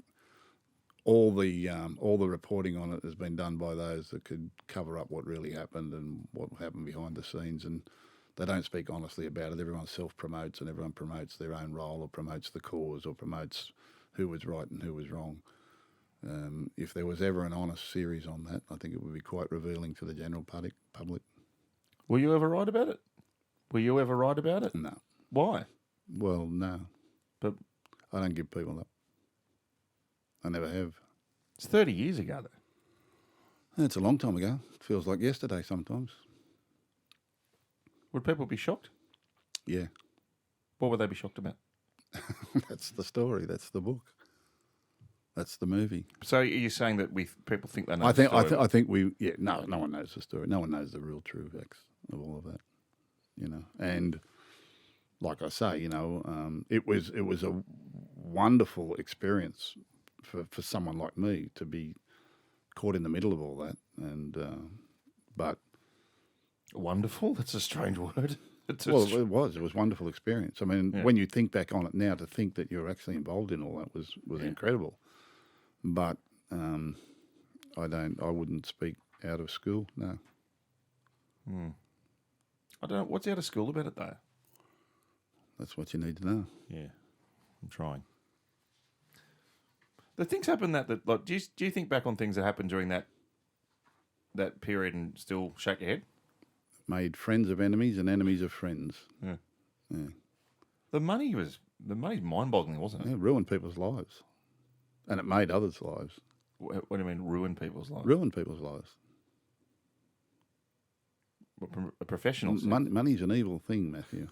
all the reporting on it has been done by those that could cover up what really happened and what happened behind the scenes. And They don't speak honestly about it. Everyone self-promotes and everyone promotes their own role or promotes the cause or promotes who was right and who was wrong. If there was ever an honest series on that, I think it would be quite revealing to the general public. Were you ever right about it? No. Why? Well, no. But I don't give people up. I never have. it's 30 years ago, though. It's a long time ago. It feels like yesterday sometimes. Would people be shocked? Yeah. What would they be shocked about? That's the story. That's the book. That's the movie. So are you saying that people think they know I the story? think no one knows the story. No one knows the real true facts of all of that, And like I say, it was a wonderful experience for someone like me to be caught in the middle of all that, but Wonderful? That's a strange word. it was a wonderful experience. I mean, when you think back on it now, to think that you're actually involved in all that was incredible. But I wouldn't speak out of school. No. I don't know. What's out of school about it, though? That's what you need to know. Yeah, I'm trying. The things happen that like, do you think back on things that happened during that period and still shake your head? Made friends of enemies and enemies of friends. Yeah. Yeah. The money's mind-boggling, wasn't it? Yeah, ruined people's lives. And it made others' lives. What do you mean, ruin people's lives? Ruined people's lives. A professional sense? Money's an evil thing, Matthew.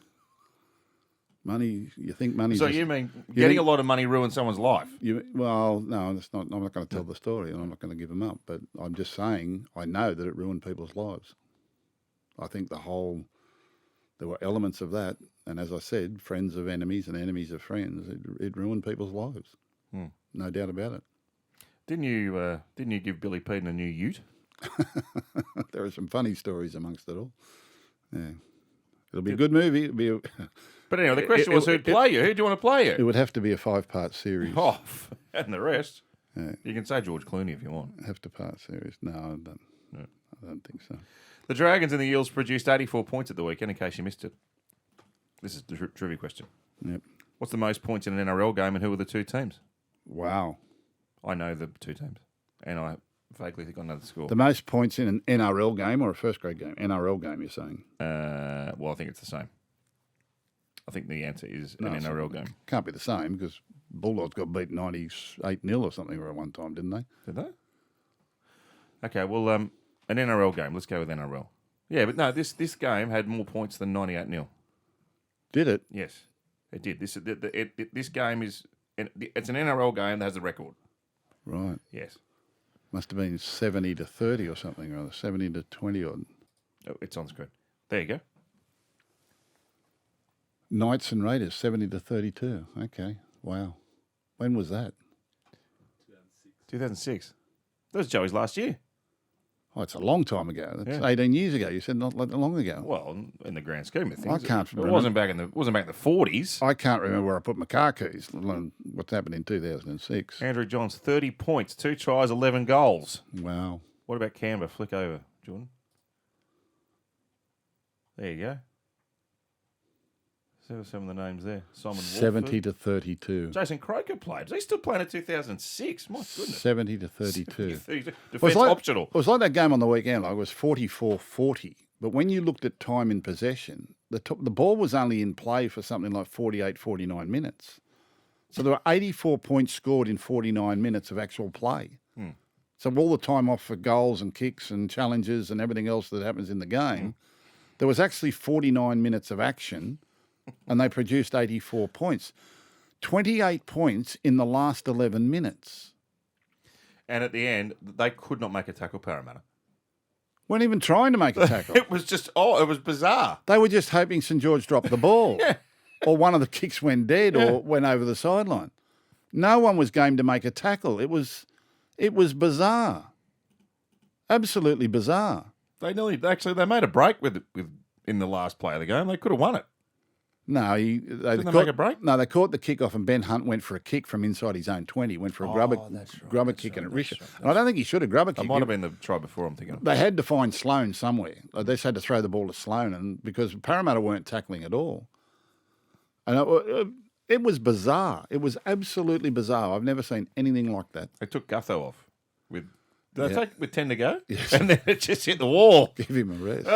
Money, you think money... So you mean getting a lot of money ruined someone's life? Well, no, that's not. I'm not going to tell the story, and I'm not going to give them up. But I'm just saying, I know that it ruined people's lives. I think there were elements of that, and as I said, friends of enemies and enemies of friends. It ruined people's lives. No doubt about it. Didn't you give Billy Peden a new ute? There are some funny stories amongst it all. Yeah, it'll be a good movie. But anyway, the question was who'd play you? Who do you want to play you? It would have to be a 5-part series. Oh, and the rest. Yeah. You can say George Clooney if you want. Have to part series. No, I don't. No. I don't think so. The Dragons and the Eels produced 84 points at the weekend, in case you missed it. This is the trivia question. Yep. What's the most points in an NRL game, and who are the two teams? Wow. I know the two teams, and I vaguely think I know the score. The most points in an NRL game or a first grade game? NRL game, you're saying? Well, I think it's the same. I think the answer is an NRL game. Can't be the same because Bulldogs got beat 98-0 or something at one time, didn't they? Did they? Okay, well, an NRL game. Let's go with NRL. Yeah, but no, this game had more points than 98-0. Did it? Yes, it did. This game is it's an NRL game that has a record. Right. Yes. Must have been 70-30 or something, or other, 70-20 odd. Oh, it's on screen. There you go. Knights and Raiders, 70-32. Okay. Wow. When was that? 2006. That was Joey's last year. Oh, it's a long time ago. That's 18 years ago. You said not that long ago. Well, in the grand scheme of things, I can't it remember. wasn't back in the 40s. I can't remember where I put my car keys, let alone what's happened in 2006. Andrew Johns, 30 points, 2 tries, 11 goals. Wow. What about Canberra? Flick over, Jordan. There you go. See some of the names there. Simon 70-32. Jason Croker played. Is he still playing in 2006? My goodness. 70-32. Defence optional. It was like that game on the weekend. Like it was 44-40. But when you looked at time in possession, the ball was only in play for something like 48, 49 minutes. So there were 84 points scored in 49 minutes of actual play. So all the time off for goals and kicks and challenges and everything else that happens in the game, there was actually 49 minutes of action. And they produced 84 points. 28 points in the last 11 minutes. And at the end, they could not make a tackle, Parramatta. Weren't even trying to make a tackle. It was just, it was bizarre. They were just hoping St George dropped the ball. Yeah. Or one of the kicks went dead or went over the sideline. No one was game to make a tackle. It was bizarre. Absolutely bizarre. They made a break with in the last play of the game. They could have won it. No, they make a break? No, they caught the kickoff, and Ben Hunt went for a kick from inside his own 20. Went for a grubber kick and a Richard. And I don't think he should have grubber kicked. It might have been the try before, I'm thinking. They had to find Sloan somewhere. They just had to throw the ball to Sloan, and because Parramatta weren't tackling at all. And it was bizarre. It was absolutely bizarre. I've never seen anything like that. They took Gutho off with 10 to go? Yes. And then it just hit the wall. Give him a rest.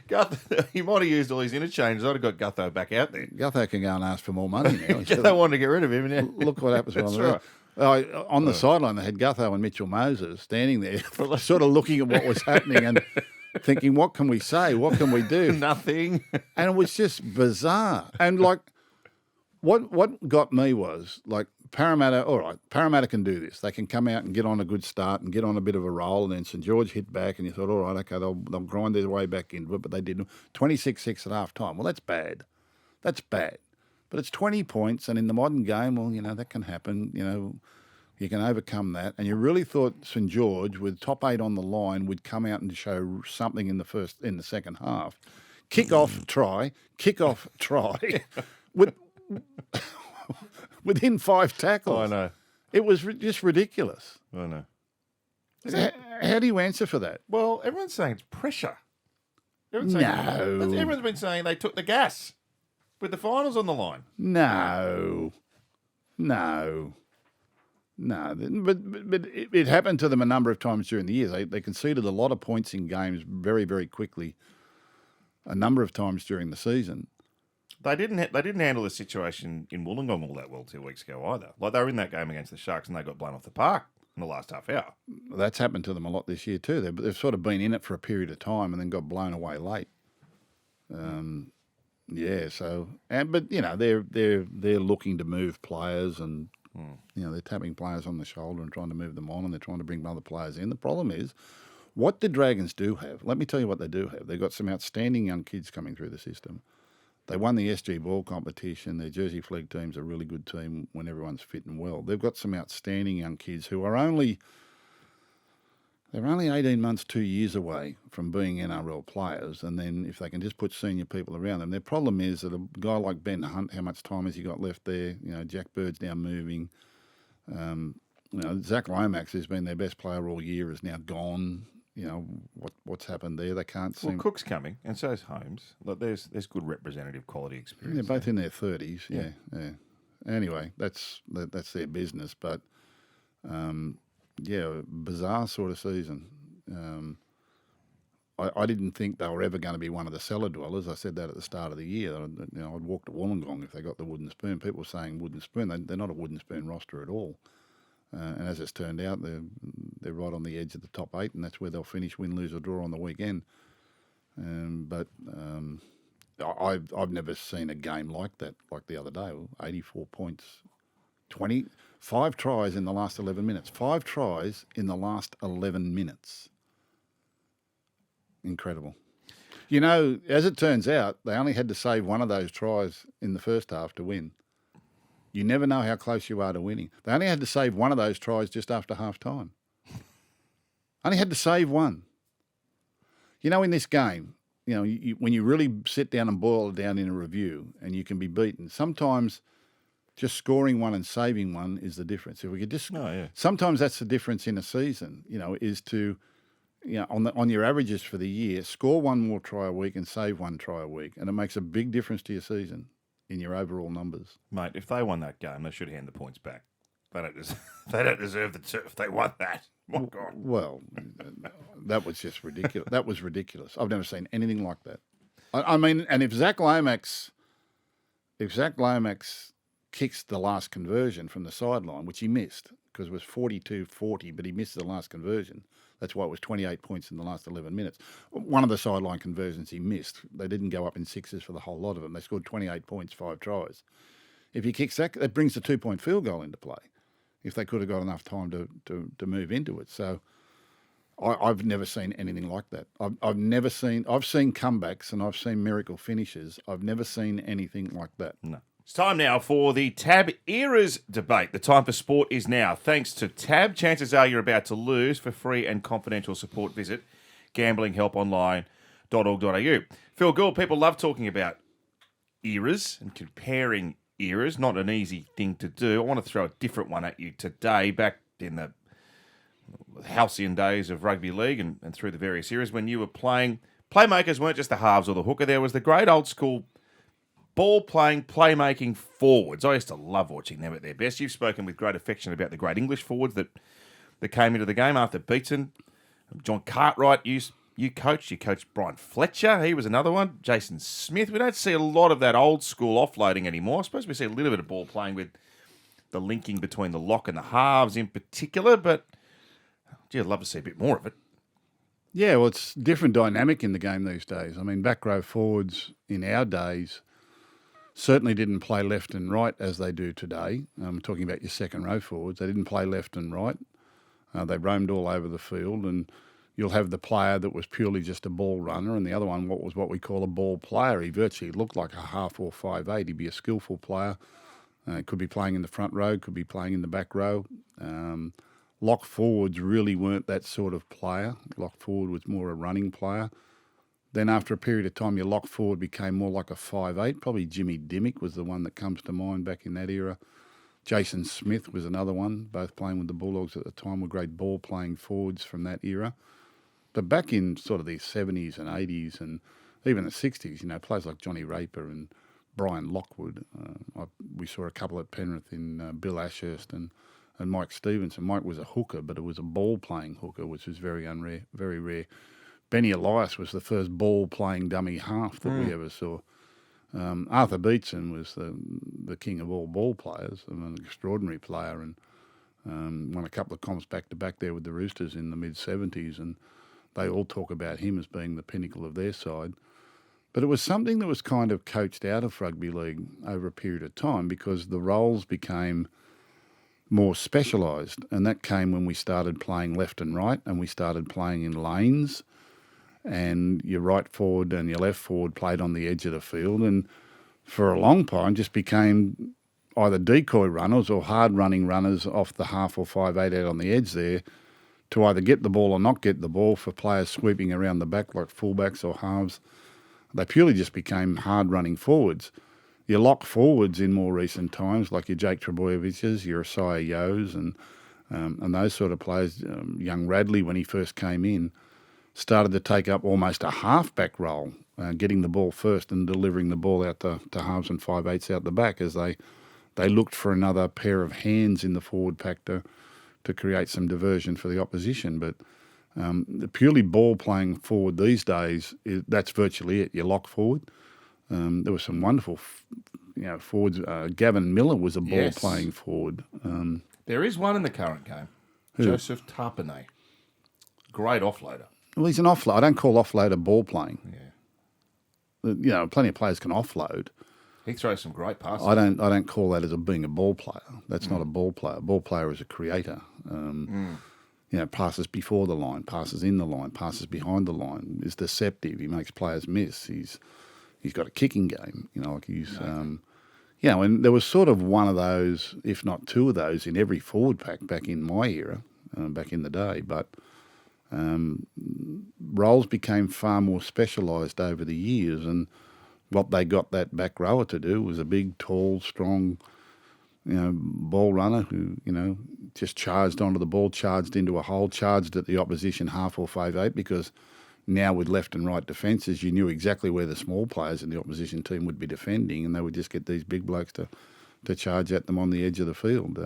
Gutho, he might have used all his interchanges. I'd have got Gutho back out there. Gutho can go and ask for more money now. They wanted to get rid of him. Yeah. Look what happens when That's right. On the sideline, they had Gutho and Mitchell Moses standing there, sort of looking at what was happening and thinking, what can we say? What can we do? Nothing. And it was just bizarre. And, like, what got me was, like, Parramatta, all right, Parramatta can do this. They can come out and get on a good start and get on a bit of a roll, and then St George hit back, and you thought, all right, okay, they'll grind their way back into it, but they didn't. 26-6 at half time. Well, that's bad. That's bad. But it's 20 points, and in the modern game, well, that can happen. You can overcome that. And you really thought St George, with top 8 on the line, would come out and show something in the second half. Kick-off try, within 5 tackles. I know. It was just ridiculous. I know. How do you answer for that? Well, everyone's saying it's pressure. Everyone's been saying they took the gas with the finals on the line. No. But it happened to them a number of times during the year. They conceded a lot of points in games very, very quickly a number of times during the season. They didn't handle the situation in Wollongong all that well 2 weeks ago either. Like, they were in that game against the Sharks and they got blown off the park in the last half hour. That's happened to them a lot this year too. They've sort of been in it for a period of time and then got blown away late. But they're looking to move players and they're tapping players on the shoulder and trying to move them on, and they're trying to bring other players in. The problem is, what the Dragons do have, let me tell you what they do have. They've got some outstanding young kids coming through the system. They won the SG ball competition. Their Jersey Flegg team's a really good team when everyone's fit and well. They've got some outstanding young kids who are only 18 months, 2 years away from being NRL players. And then if they can just put senior people around them, their problem is that a guy like Ben Hunt, how much time has he got left there? Jack Bird's now moving. Zach Lomax, who's been their best player all year, is now gone. What's happened there? They can't seem... Well, Cook's coming, and so is Holmes. Look, there's good representative quality experience. They're both in their 30s. Yeah. Anyway, that's their business. But, bizarre sort of season. I didn't think they were ever going to be one of the cellar dwellers. I said that at the start of the year. I'd walk to Wollongong if they got the wooden spoon. People were saying wooden spoon. They're not a wooden spoon roster at all. And as it's turned out, they're right on the edge of the top 8, and that's where they'll finish, win, lose or draw on the weekend. I've never seen a game like that, like the other day. 84 points, 5 tries in the last 11 minutes. 5 tries in the last 11 minutes. Incredible. As it turns out, they only had to save one of those tries in the first half to win. You never know how close you are to winning. They only had to save one of those tries just after half time. Only had to save one. In this game, when you really sit down and boil it down in a review and you can be beaten, sometimes just scoring one and saving one is the difference. If we could just, sometimes that's the difference in a season, is to, on your averages for the year, score one more try a week and save one try a week. And it makes a big difference to your season in your overall numbers. Mate, if they won that game, they should hand the points back. They don't deserve the turf if they won that. My God. Well, that was just ridiculous. That was ridiculous. I've never seen anything like that. I mean, and if Zach Lomax kicks the last conversion from the sideline, which he missed because it was 42-40, but he missed the last conversion. That's why it was 28 points in the last 11 minutes. One of the sideline conversions he missed. They didn't go up in sixes for the whole lot of them. They scored 28 points, 5 tries. If he kicks that brings the 2-point field goal into play, if they could have got enough time to move into it. So I've never seen anything like that. I've seen comebacks and I've seen miracle finishes. I've never seen anything like that. No. It's time now for the Tab Eras debate. The time for sport is now. Thanks to Tab, chances are you're about to lose. For free and confidential support, visit gamblinghelponline.org.au. Phil Gould, people love talking about eras and comparing eras, not an easy thing to do. I want to throw a different one at you today, back in the halcyon days of rugby league and through the various eras when you were playing. Playmakers weren't just the halves or the hooker. There was the great old school ball-playing, playmaking forwards. I used to love watching them at their best. You've spoken with great affection about the great English forwards that came into the game after Beaton. John Cartwright, you coached Brian Fletcher. He was another one. Jason Smith. We don't see a lot of that old school offloading anymore. I suppose we see a little bit of ball playing with the linking between the lock and the halves in particular, but gee, I'd love to see a bit more of it. Yeah, well, it's different dynamic in the game these days. I mean, back row forwards in our days certainly didn't play left and right as they do today. I'm talking about your second row forwards. They didn't play left and right. They roamed all over the field, and you'll have the player that was purely just a ball runner, and the other one was what we call a ball player. He virtually looked like a half or 5'8". He'd be a skillful player. Could be playing in the front row, could be playing in the back row. Lock forwards really weren't that sort of player. Lock forward was more a running player. Then after a period of time, your lock forward became more like a 5'8". Probably Jimmy Dimmick was the one that comes to mind back in that era. Jason Smith was another one, both playing with the Bulldogs at the time, were great ball-playing forwards from that era. But back in sort of the 70s and 80s and even the 60s, players like Johnny Raper and Brian Lockwood. We saw a couple at Penrith in Bill Ashurst and Mike Stevenson. Mike was a hooker, but it was a ball-playing hooker, which was very rare. Benny Elias was the first ball-playing dummy half that we ever saw. Arthur Beetson was the king of all ball players and an extraordinary player, and won a couple of comps back-to-back there with the Roosters in the mid-70s, and they all talk about him as being the pinnacle of their side. But it was something that was kind of coached out of rugby league over a period of time because the roles became more specialised, and that came when we started playing left and right and we started playing in lanes, and your right forward and your left forward played on the edge of the field, and for a long time just became either decoy runners or hard-running runners off the half or 5'8" out on the edge there to either get the ball or not get the ball for players sweeping around the back like fullbacks or halves. They purely just became hard-running forwards. Your lock forwards in more recent times, like your Jake Trebojeviches, your Isaiah Yoes, and those sort of players, young Radley when he first came in, started to take up almost a half-back role, getting the ball first and delivering the ball out to halves and 5'8" out the back as they looked for another pair of hands in the forward pack to create some diversion for the opposition. But the purely ball-playing forward these days, that's virtually it, your lock forward. There were some wonderful forwards. Gavin Miller was a ball-playing forward. There is one in the current game, Joseph Tarpanay. Great offloader. Well, he's an offloader. I don't call offloader ball-playing. Yeah. Plenty of players can offload. He throws some great passes. I don't call that as being a ball player. That's not a ball player. A ball player is a creator. Passes before the line, passes in the line, passes behind the line. Is deceptive. He makes players miss. He's got a kicking game. And there was sort of one of those, if not two of those, in every forward pack back in my era, back in the day. But roles became far more specialised over the years, and what they got that back rower to do was a big, tall, strong, ball runner who, just charged onto the ball, charged into a hole, charged at the opposition half or 5'8", because now with left and right defences, you knew exactly where the small players in the opposition team would be defending, and they would just get these big blokes to charge at them on the edge of the field.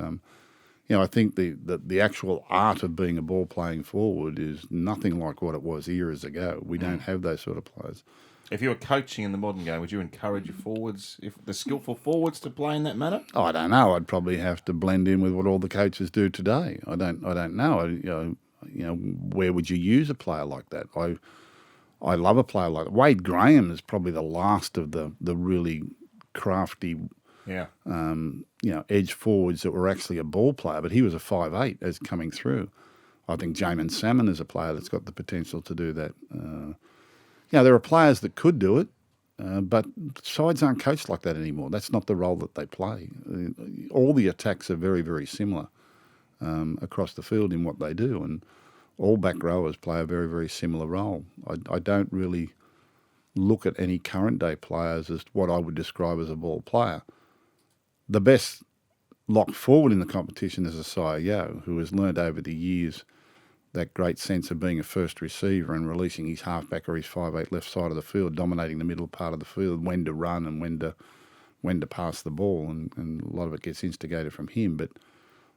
I think the actual art of being a ball-playing forward is nothing like what it was years ago. We don't have those sort of players. If you were coaching in the modern game, would you encourage your forwards, the skillful forwards, to play in that manner? Oh, I don't know. I'd probably have to blend in with what all the coaches do today. I don't know. Where would you use a player like that? I love a player like that. Wade Graham is probably the last of the really crafty edge forwards that were actually a ball player, but he was a 5'8" as coming through. I think Jamin Salmon is a player that's got the potential to do that. There are players that could do it, but sides aren't coached like that anymore. That's not the role that they play. All the attacks are very, very similar across the field in what they do, and all back rowers play a very, very similar role. I don't really look at any current day players as what I would describe as a ball player. The best lock forward in the competition is Asai Yeo, who has learned over the years that great sense of being a first receiver and releasing his halfback or his 5'8" left side of the field, dominating the middle part of the field, when to run and when to pass the ball, and a lot of it gets instigated from him. But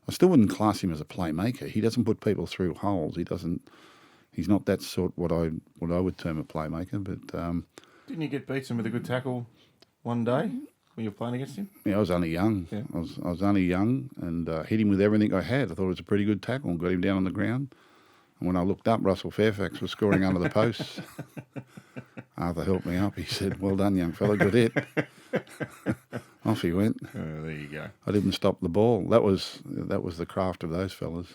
I still wouldn't class him as a playmaker. He doesn't put people through holes. He's not that sort what I would term a playmaker. But didn't you get beaten with a good tackle one day when you were playing against him? Yeah, I was only young. Yeah. I was only young and hit him with everything I had. I thought it was a pretty good tackle and got him down on the ground. And when I looked up, Russell Fairfax was scoring under the posts. Arthur helped me up. He said, "Well done, young fella, good hit." Off he went. Oh, there you go. I didn't stop the ball. That was the craft of those fellas.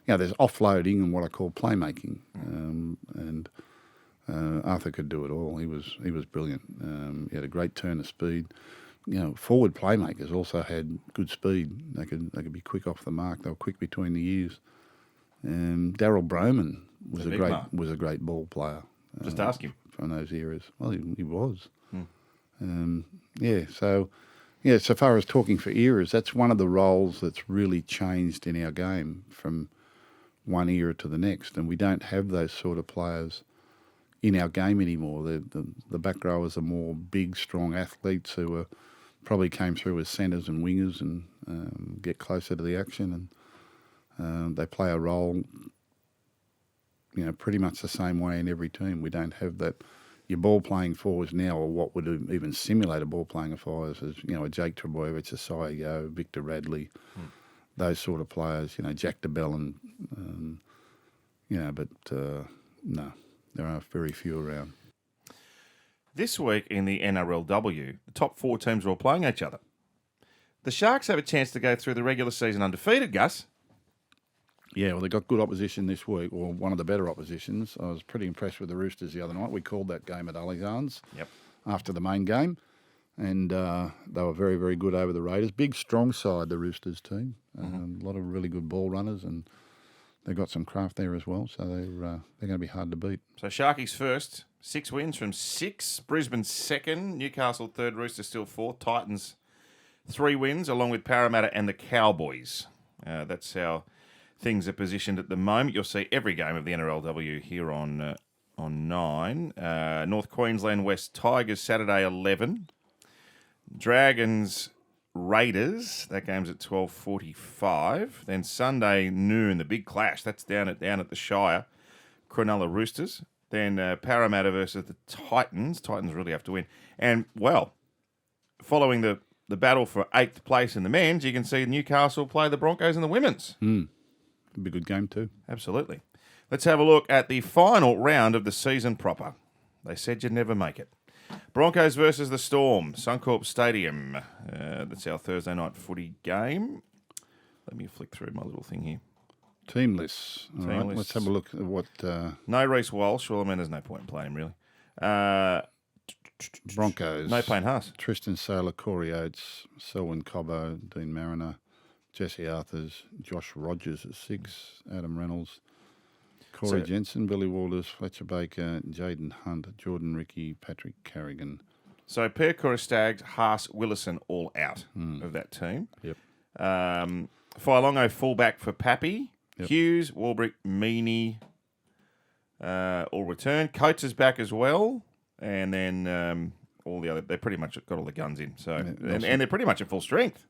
There's offloading and what I call playmaking, and Arthur could do it all. He was brilliant. He had a great turn of speed. Forward playmakers also had good speed. They could be quick off the mark. They were quick between the ears. Darryl Broman was a great ball player. Just ask him. From those eras. Well, he was. So far as talking for eras, that's one of the roles that's really changed in our game from one era to the next, and we don't have those sort of players in our game anymore. The back rowers are more big, strong athletes who probably came through as centres and wingers and get closer to the action, and they play a role, pretty much the same way in every team. We don't have that. Your ball playing forwards now, or what would even simulate a ball playing forwards, is a Jake Trebojevic, a Asai Yeo, Victor Radley, those sort of players. Jack DeBell, no, there are very few around. This week in the NRLW, the top 4 teams are all playing each other. The Sharks have a chance to go through the regular season undefeated, Gus. Yeah, well, they got good opposition this week, or one of the better oppositions. I was pretty impressed with the Roosters the other night. We called that game at Alexander's after the main game, and they were very, very good over the Raiders. Big, strong side, the Roosters team. A lot of really good ball runners, and they've got some craft there as well, so they're going to be hard to beat. So Sharkies first, 6 wins from 6. Brisbane second, Newcastle third, Roosters still fourth. Titans 3 wins, along with Parramatta and the Cowboys. That's how things are positioned at the moment. You'll see every game of the NRLW here on 9. North Queensland West Tigers Saturday 11. Dragons Raiders, that game's at 12:45. Then Sunday noon, the big clash. That's down at the Shire. Cronulla Roosters. Then Parramatta versus the Titans. Titans really have to win. And, well, following the battle for 8th place in the men's, you can see Newcastle play the Broncos in the women's. It'd be a good game too. Absolutely. Let's have a look at the final round of the season proper. They said you'd never make it. Broncos versus the Storm, Suncorp Stadium. That's our Thursday night footy game. Let me flick through my little thing here. Team lists. All right, lists. let's have a look at what... No Reece Walsh. Well, I mean, there's no point in playing him, really. Broncos. No Payne Haas. Tristan Saylor, Corey Oates, Selwyn Cobbo, Dean Mariner, Jesse Arthurs, Josh Rogers at 6, Adam Reynolds, Corey Jensen, Billy Walters, Fletcher Baker, Jaden Hunt, Jordan Rickey, Patrick Carrigan. So Per Staggs, Haas, Willison all out of that team. Yep. Failongo fullback for Pappy. Yep. Hughes, Warbrick, Meaney all return. Coates is back as well. And then all the other, they pretty much got all the guns in. So and they're pretty much at full strength,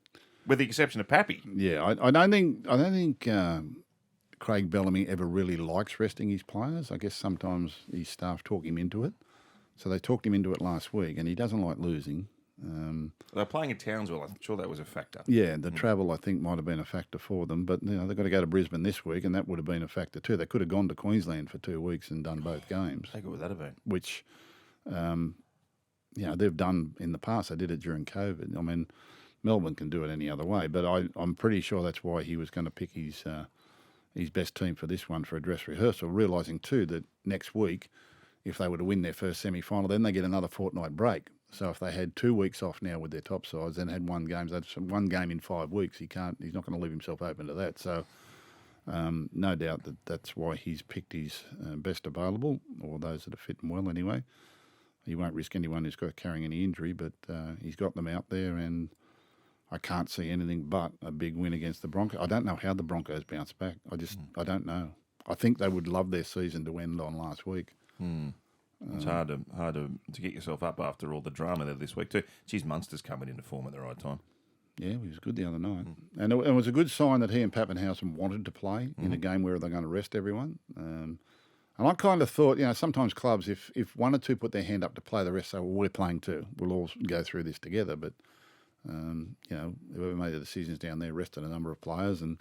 with the exception of Pappy. Yeah, I don't think Craig Bellamy ever really likes resting his players. I guess sometimes his staff talk him into it. So they talked him into it last week, and he doesn't like losing. They're playing in Townsville. I'm sure that was a factor. Yeah, the travel I think might have been a factor for them. But they've got to go to Brisbane this week, and that would have been a factor too. They could have gone to Queensland for 2 weeks and done both games. How good would that have been? Which, they've done in the past. They did it during COVID. I mean, Melbourne can do it any other way, but I'm pretty sure that's why he was going to pick his best team for this one for a dress rehearsal, realising too that next week, if they were to win their first semi-final, then they get another fortnight break. So if they had 2 weeks off now with their top sides and had one game in 5 weeks, he's not going to leave himself open to that. So no doubt that's why he's picked his best available, or those that are fit and well anyway. he won't risk anyone who's got carrying any injury, but he's got them out there, and I can't see anything but a big win against the Broncos. I don't know how the Broncos bounce back. I don't know. I think they would love their season to end on last week. It's hard to get yourself up after all the drama there this week too. Geez, Munster's coming into form at the right time. Yeah, he was good the other night. And it was a good sign that he and Pappenhausen wanted to play in a game where they're going to rest everyone. And I kind of thought, sometimes clubs, if one or two put their hand up to play, the rest say, well, we're playing too. We'll all go through this together. But, whoever made the decisions down there rested a number of players. And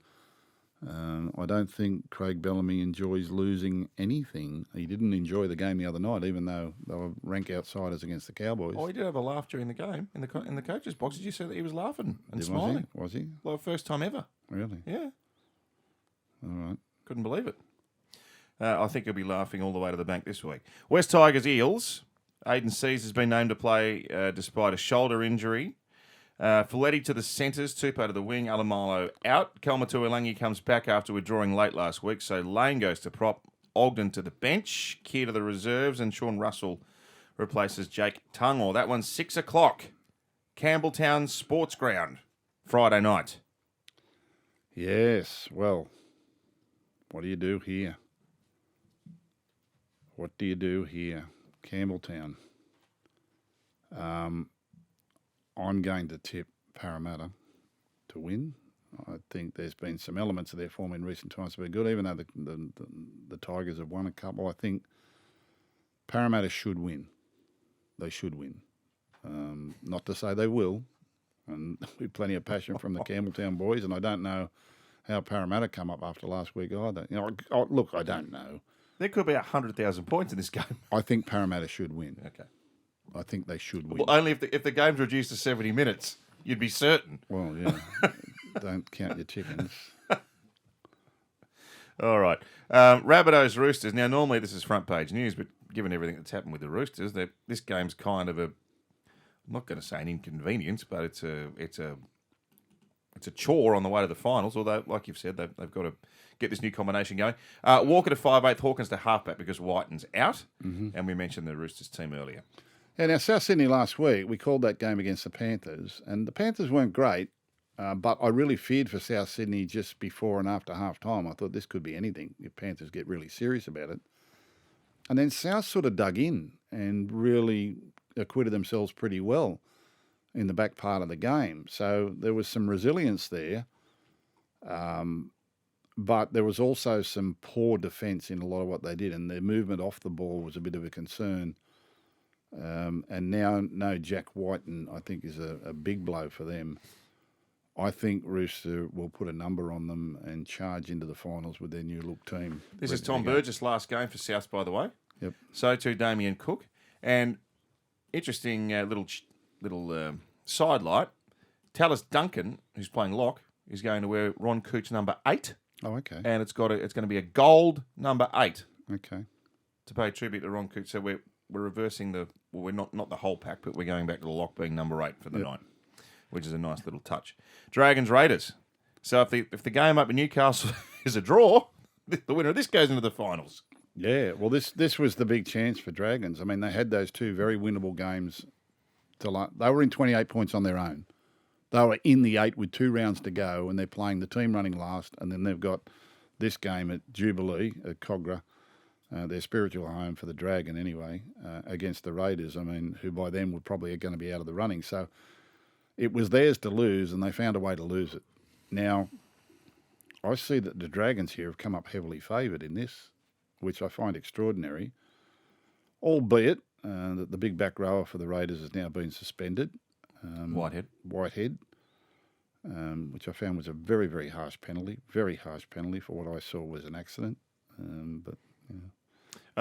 I don't think Craig Bellamy enjoys losing anything. He didn't enjoy the game the other night, even though they were rank outsiders against the Cowboys. Oh, he did have a laugh during the game in the coach's box. Did you see that he was laughing and smiling? Was he? Like first time ever. Really? Yeah. All right. Couldn't believe it. I think he'll be laughing all the way to the bank this week. West Tigers Eels. Aiden Seas has been named to play despite a shoulder injury. Folletti to the centres, Tupou to the wing, Alamalo out. Kalmatuilangi comes back after withdrawing late last week, so Lane goes to prop, Ogden to the bench, Keir to the reserves, and Sean Russell replaces Jake Tungor. That one's 6 o'clock. Campbelltown Sports Ground, Friday night. Yes, well, what do you do here? What do you do here? Campbelltown. I'm going to tip Parramatta to win. I think there's been some elements of their form in recent times to be good, even though the Tigers have won a couple. I think Parramatta should win. They should win. Not to say they will, and with plenty of passion from the Campbelltown boys, and I don't know how Parramatta come up after last week either. Look, I don't know. There could be 100,000 points in this game. I think Parramatta should win. Okay. I think they should win. Well, only if the game's reduced to 70 minutes, you'd be certain. Well, yeah. Don't count your chickens. All right. Rabbitohs Roosters. Now, normally this is front page news, but given everything that's happened with the Roosters, this game's kind of I'm not going to say an inconvenience, but it's a chore on the way to the finals. Although, like you've said, they've got to get this new combination going. Walker to 5'8", Hawkins to halfback because Whiten's out, and we mentioned the Roosters team earlier. Yeah, now South Sydney last week, we called that game against the Panthers, and the Panthers weren't great, but I really feared for South Sydney just before and after half-time. I thought this could be anything if Panthers get really serious about it. And then South sort of dug in and really acquitted themselves pretty well in the back part of the game. So there was some resilience there, but there was also some poor defence in a lot of what they did, and their movement off the ball was a bit of a concern. And now, no Jack Whiten, I think, is a big blow for them. I think Rooster will put a number on them and charge into the finals with their new look team. This is Tom Burgess' last game for South, by the way. Yep. So too Damien Cook. And interesting little sidelight. Tallis Duncan, who's playing lock, is going to wear Ron Cooch number 8. Oh, okay. And it's going to be a gold number 8. Okay. To pay tribute to Ron Cooch. So we're reversing we're not the whole pack, but we're going back to the lock being number 8 for the night, which is a nice little touch. Dragons Raiders. So if the game up in Newcastle is a draw, the winner of this goes into the finals. Yeah, well, this was the big chance for Dragons. I mean, they had those 2 very winnable games. They were in 28 points on their own. They were in the 8 with 2 rounds to go, and they're playing the team running last, and then they've got this game at Jubilee, at Cogra, their spiritual home for the Dragon anyway, against the Raiders, I mean, who by then were probably going to be out of the running. So it was theirs to lose, and they found a way to lose it. Now, I see that the Dragons here have come up heavily favoured in this, which I find extraordinary, albeit that the big back rower for the Raiders has now been suspended. Whitehead, which I found was a very, very harsh penalty for what I saw was an accident. But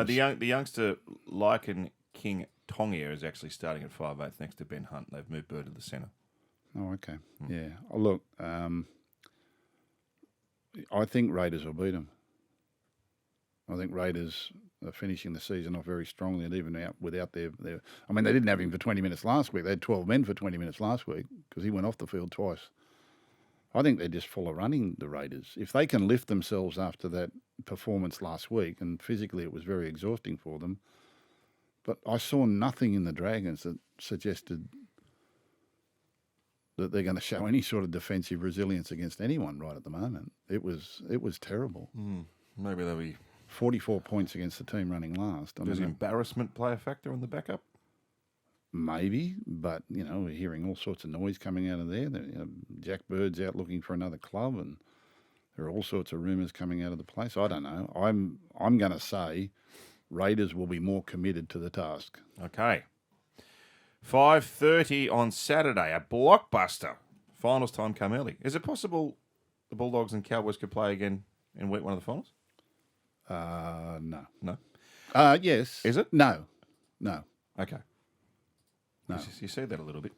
the youngster Lycan King Tongia is actually starting at 5'8" next to Ben Hunt. They've moved Bird to the centre. Oh, okay. Yeah. Oh, look, I think Raiders will beat them. I think Raiders are finishing the season off very strongly, and even without their I mean, they didn't have him for 20 minutes last week. They had 12 men for 20 minutes last week because he went off the field twice. I think they're just full of running, the Raiders. If they can lift themselves after that performance last week, and physically it was very exhausting for them, But I saw nothing in the Dragons that suggested that they're going to show any sort of defensive resilience against anyone right at the moment. It was terrible. Maybe they'll be... 44 points against the team running last. Does embarrassment play a factor on the backup? Maybe, but, we're hearing all sorts of noise coming out of there. Jack Bird's out looking for another club, and there are all sorts of rumours coming out of the place. I don't know. I'm going to say Raiders will be more committed to the task. Okay. 5:30 on Saturday, a blockbuster. Finals time come early. Is it possible the Bulldogs and Cowboys could play again in week one of the finals? No. No? Yes. Is it? No. Okay. No. You see that a little bit.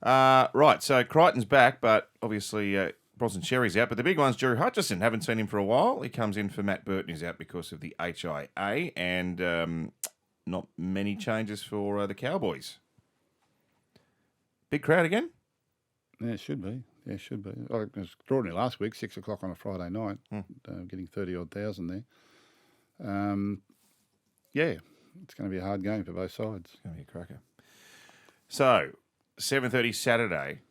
Right, so Crichton's back, but obviously Bronson Cherry's out. But the big one's Drew Hutchison. Haven't seen him for a while. He comes in for Matt Burton, who's out because of the HIA, and not many changes for the Cowboys. Big crowd again? Yeah, it should be. It was extraordinary last week, 6 o'clock on a Friday night, getting 30-odd thousand there. It's going to be a hard game for both sides. It's going to be a cracker. So, 7:30 Saturday,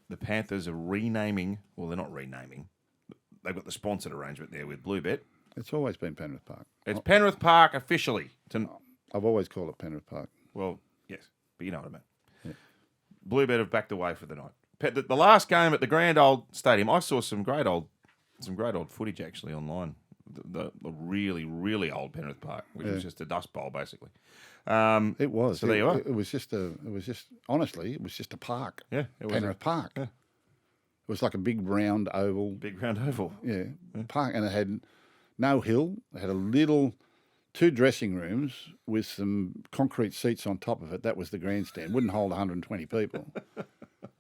the Panthers are renaming. Well, they're not renaming. They've got the sponsored arrangement there with Bluebet. It's always been Penrith Park. It's Penrith Park officially. I've always called it Penrith Park. Well, yes, but you know what I mean. Yeah. Bluebet have backed away for the night. The last game at the Grand Old Stadium, I saw some great old footage actually online. The really, really old Penrith Park, which was just a dust bowl basically. It was. So there you are. It was just honestly, it was just a park. Yeah, it was Penrith Park. Yeah. It was like a big round oval. Yeah, park, and it had no hill. It had a little 2 dressing rooms with some concrete seats on top of it. That was the grandstand. Wouldn't hold 120 people.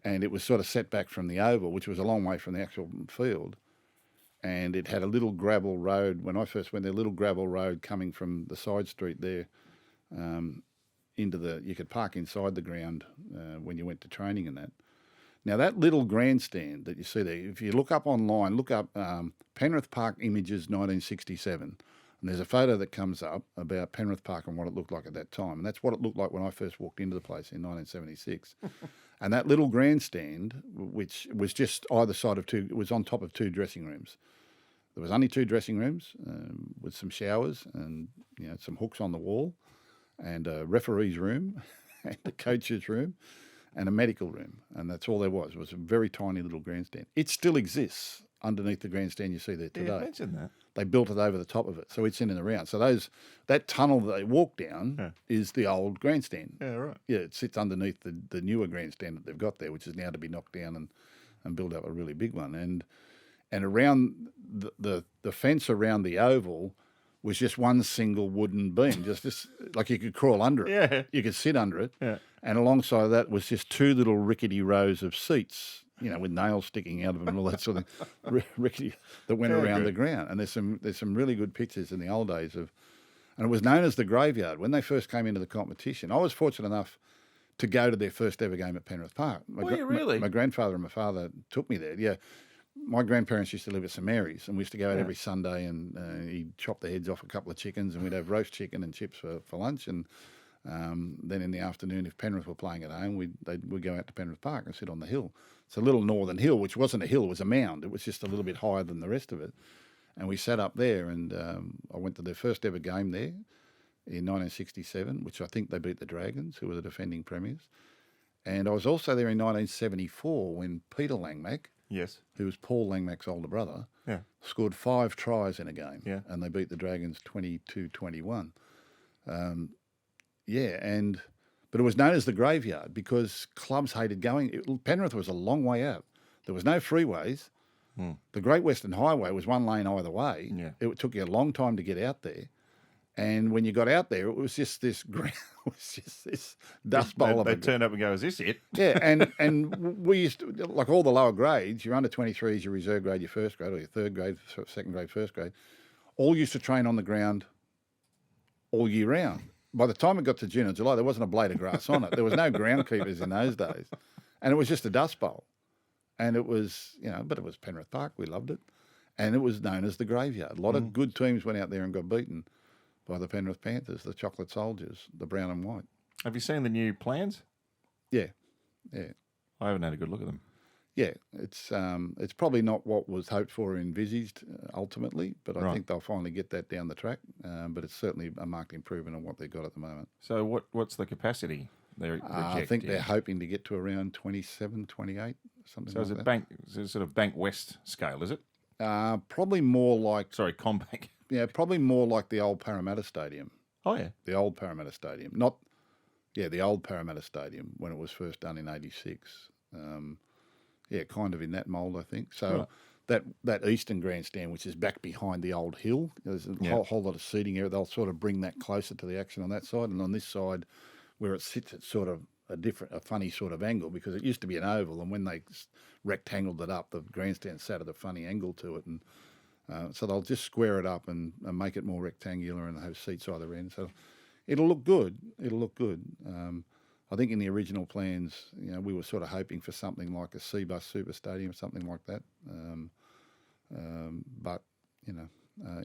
And it was sort of set back from the oval, which was a long way from the actual field. And it had a little gravel road. When I first went there, a little gravel road coming from the side street there you could park inside the ground when you went to training and that. Now, that little grandstand that you see there, if you look up online, look up Penrith Park Images 1967, and there's a photo that comes up about Penrith Park and what it looked like at that time. And that's what it looked like when I first walked into the place in 1976. And that little grandstand, which was just either side of 2, it was on top of 2 dressing rooms. There was only 2 dressing rooms with some showers and some hooks on the wall, and a referee's room, and a coach's room, and a medical room, and that's all there was. It was a very tiny little grandstand. It still exists underneath the grandstand you see there today. Yeah, mention that. They built it over the top of it, so it's in and around. So that tunnel that they walk down is the old grandstand. Yeah, right. Yeah, it sits underneath the newer grandstand that they've got there, which is now to be knocked down and build up a really big one. And around the fence around the oval was just one single wooden beam, just like you could crawl under it. Yeah. You could sit under it. Yeah. And alongside that was just 2 little rickety rows of seats, with nails sticking out of them and all that sort of rickety that went around the ground. And there's some really good pictures in the old days and it was known as the Graveyard. When they first came into the competition, I was fortunate enough to go to their first ever game at Penrith Park. Really? My grandfather and my father took me there. Yeah. My grandparents used to live at St Mary's, and we used to go out every Sunday, and he'd chop the heads off a couple of chickens, and we'd have roast chicken and chips for lunch. And then in the afternoon, if Penrith were playing at home, we'd go out to Penrith Park and sit on the hill. It's a little northern hill, which wasn't a hill, it was a mound. It was just a little bit higher than the rest of it. And we sat up there, and I went to their first ever game there in 1967, which I think they beat the Dragons, who were the defending premiers. And I was also there in 1974 when Peter Langmack, yes, who was Paul Langmack's older brother, scored 5 tries in a game. Yeah. And they beat the Dragons 22-21. But it was known as the Graveyard because clubs hated going. Penrith was a long way out. There was no freeways. The Great Western Highway was 1 lane either way. Yeah. It took you a long time to get out there. And when you got out there, it was just this dust bowl of They'd turn up and go, is this it? Yeah, and we used to, like all the lower grades, your under 23s, your reserve grade, your first grade, or your third grade, second grade, first grade, all used to train on the ground all year round. By the time it got to June and July, there wasn't a blade of grass on it. There was no groundkeepers in those days. And it was just a dust bowl. And it was, but it was Penrith Park. We loved it. And it was known as the Graveyard. A lot of good teams went out there and got beaten by the Penrith Panthers, the Chocolate Soldiers, the brown and white. Have you seen the new plans? Yeah. I haven't had a good look at them. Yeah, it's probably not what was hoped for or envisaged ultimately, but I Right. think they'll finally get that down the track. But it's certainly a marked improvement on what they've got at the moment. So what's the capacity they're I think they're hoping to get to around 27, 28, something So like is it that. is it sort of Bank West scale, is it? Probably more like Combank. probably more like the old Parramatta Stadium. Oh, yeah. The old Parramatta Stadium, the old Parramatta Stadium when it was first done in '86. Kind of in that mould, I think. So that eastern grandstand, which is back behind the old hill, there's a whole lot of seating area. They'll sort of bring that closer to the action on that side, and on this side, where it sits, it's sort of a funny sort of angle because it used to be an oval, and when they rectangled it up, the grandstand sat at a funny angle to it, and so they'll just square it up and make it more rectangular and have seats either end. So it'll look good. I think in the original plans, we were sort of hoping for something like a C-Bus Super Stadium, something like that. But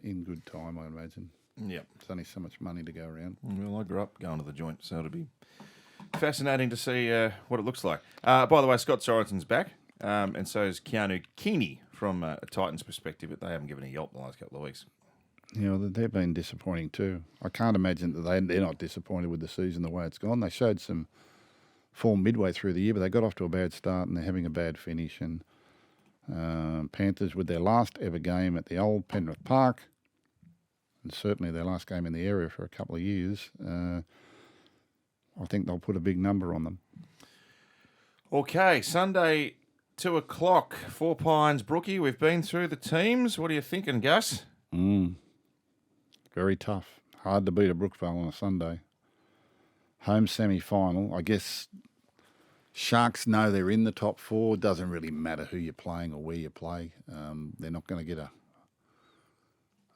in good time, I imagine. Yeah. There's only so much money to go around. Well, I grew up going to the joint, so it'll be fascinating to see what it looks like. By the way, Scott Sorensen's back, and so is Keanu Keeney from a Titans perspective, but they haven't given a yelp the last couple of weeks. They've been disappointing too. I can't imagine that they're not disappointed with the season the way it's gone. They showed some form midway through the year, but they got off to a bad start and they're having a bad finish. And Panthers, with their last ever game at the old Penrith Park, and certainly their last game in the area for a couple of years, I think they'll put a big number on them. Okay, Sunday, 2 o'clock, Four Pines, Brookie. We've been through the teams. What are you thinking, Gus? Very tough. Hard to beat a Brookvale on a Sunday. Home semi-final. I guess Sharks know they're in the top four. It doesn't really matter who you're playing or where you play. They're not going to get a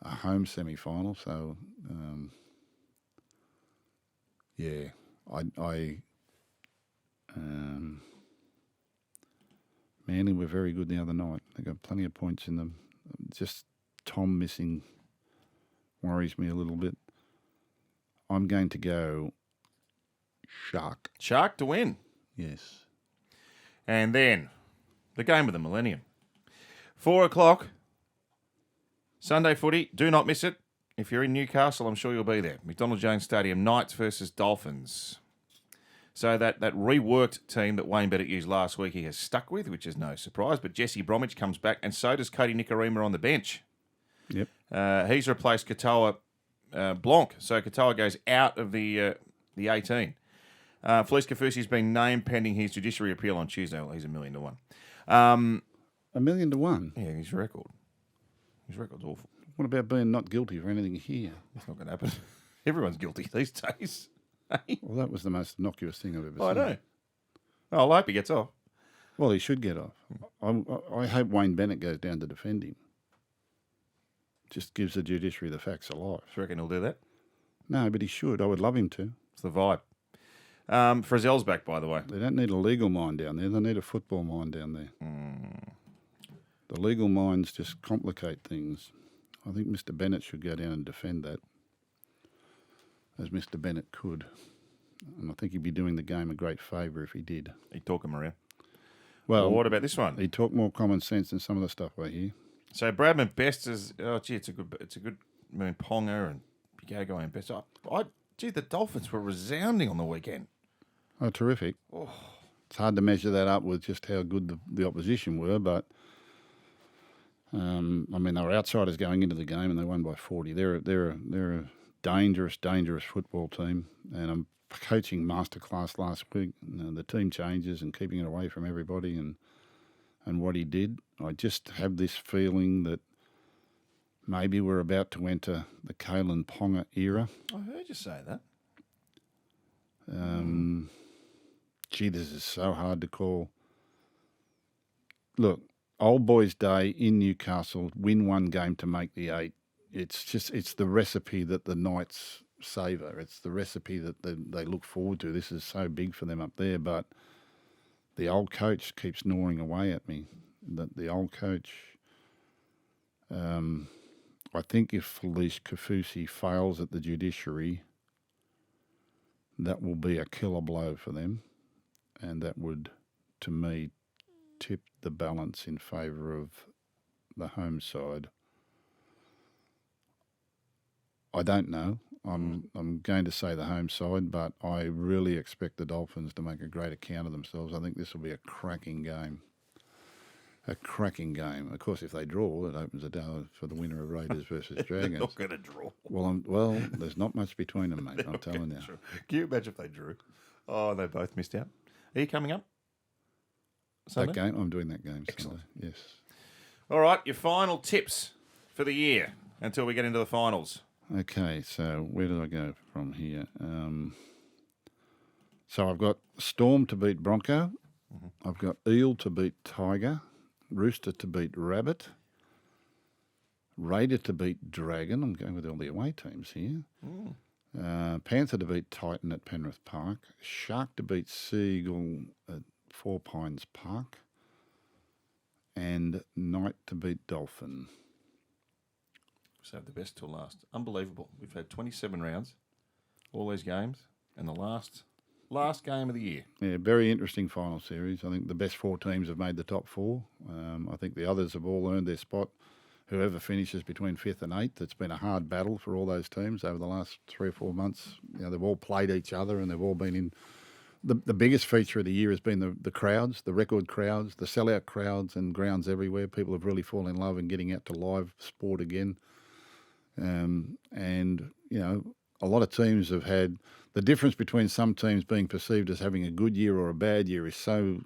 home semi-final. So, Manly were very good the other night. They got plenty of points in them. Just Tom missing worries me a little bit. I'm going to go Shark. Shark to win. Yes. And then the game of the millennium. 4 o'clock, Sunday footy. Do not miss it. If you're in Newcastle, I'm sure you'll be there. McDonald Jones Stadium, Knights versus Dolphins. So that reworked team that Wayne Bennett used last week, he has stuck with, which is no surprise. But Jesse Bromwich comes back, and so does Cody Nikorima on the bench. Yep. He's replaced Katoa Blanc, so Katoa goes out of the 18. Felice Kafusi's been named pending his judiciary appeal on Tuesday. Well, he's $1 million to 1. $1 million to 1? Yeah, his record's awful. What about being not guilty for anything here? It's not going to happen. Everyone's guilty these days. Well, that was the most innocuous thing I've ever seen. I know. Oh, I hope he gets off. Well, he should get off. I hope Wayne Bennett goes down to defend him. Just gives the judiciary the facts of life. Do you reckon he'll do that? No, but he should. I would love him to. It's the vibe. Frizzell's back, by the way. They don't need a legal mind down there. They need a football mind down there. The legal minds just complicate things. I think Mr. Bennett should go down and defend that, as Mr. Bennett could. And I think he'd be doing the game a great favour if he did. He'd talk him around. Well, what about this one? He'd talk more common sense than some of the stuff I hear. So Bradman Best is it's a good. I mean, Ponga and Picago and Best. The Dolphins were resounding on the weekend. Oh, terrific! It's hard to measure that up with just how good the opposition were, but I mean they were outsiders going into the game and they won by 40. They're a dangerous football team, and I'm coaching masterclass last week. The team changes and keeping it away from everybody and what he did. I just have this feeling that maybe we're about to enter the Kalen Ponga era. I heard you say that. This is so hard to call. Look, old boys' day in Newcastle, win one game to make the 8. It's the recipe that the Knights savour. It's the recipe that they look forward to. This is so big for them up there, but the old coach keeps gnawing away at me. The old coach, I think if Felice Kafusi fails at the judiciary, that will be a killer blow for them, and that would, to me, tip the balance in favour of the home side. I don't know. I'm going to say the home side, but I really expect the Dolphins to make a great account of themselves. I think this will be a cracking game. A cracking game. Of course, if they draw, it opens the door for the winner of Raiders versus Dragons. They're not going to draw. Well, there's not much between them, mate. I'm telling you. Draw. Can you imagine if they drew? Oh, they both missed out. Are you coming up Sunday? That game? I'm doing that game Excellent. Sunday. Yes. All right, your final tips for the year until we get into the finals. Okay, so where did I go from here? So I've got Storm to beat Bronco. Mm-hmm. I've got Eel to beat Tiger. Rooster to beat Rabbit. Raider to beat Dragon. I'm going with all the away teams here. Panther to beat Titan at Penrith Park. Shark to beat Seagull at Four Pines Park. And Knight to beat Dolphin. Saved the best till last. Unbelievable. We've had 27 rounds, all these games, and the last game of the year. Yeah, very interesting final series. I think the best 4 teams have made the top 4. I think the others have all earned their spot. Whoever finishes between 5th and 8th, it's been a hard battle for all those teams over the last 3 or 4 months. You know, they've all played each other and they've all been in. The biggest feature of the year has been the crowds, the record crowds, the sellout crowds and grounds everywhere. People have really fallen in love and getting out to live sport again. And, you know, a lot of teams have had the difference between some teams being perceived as having a good year or a bad year is so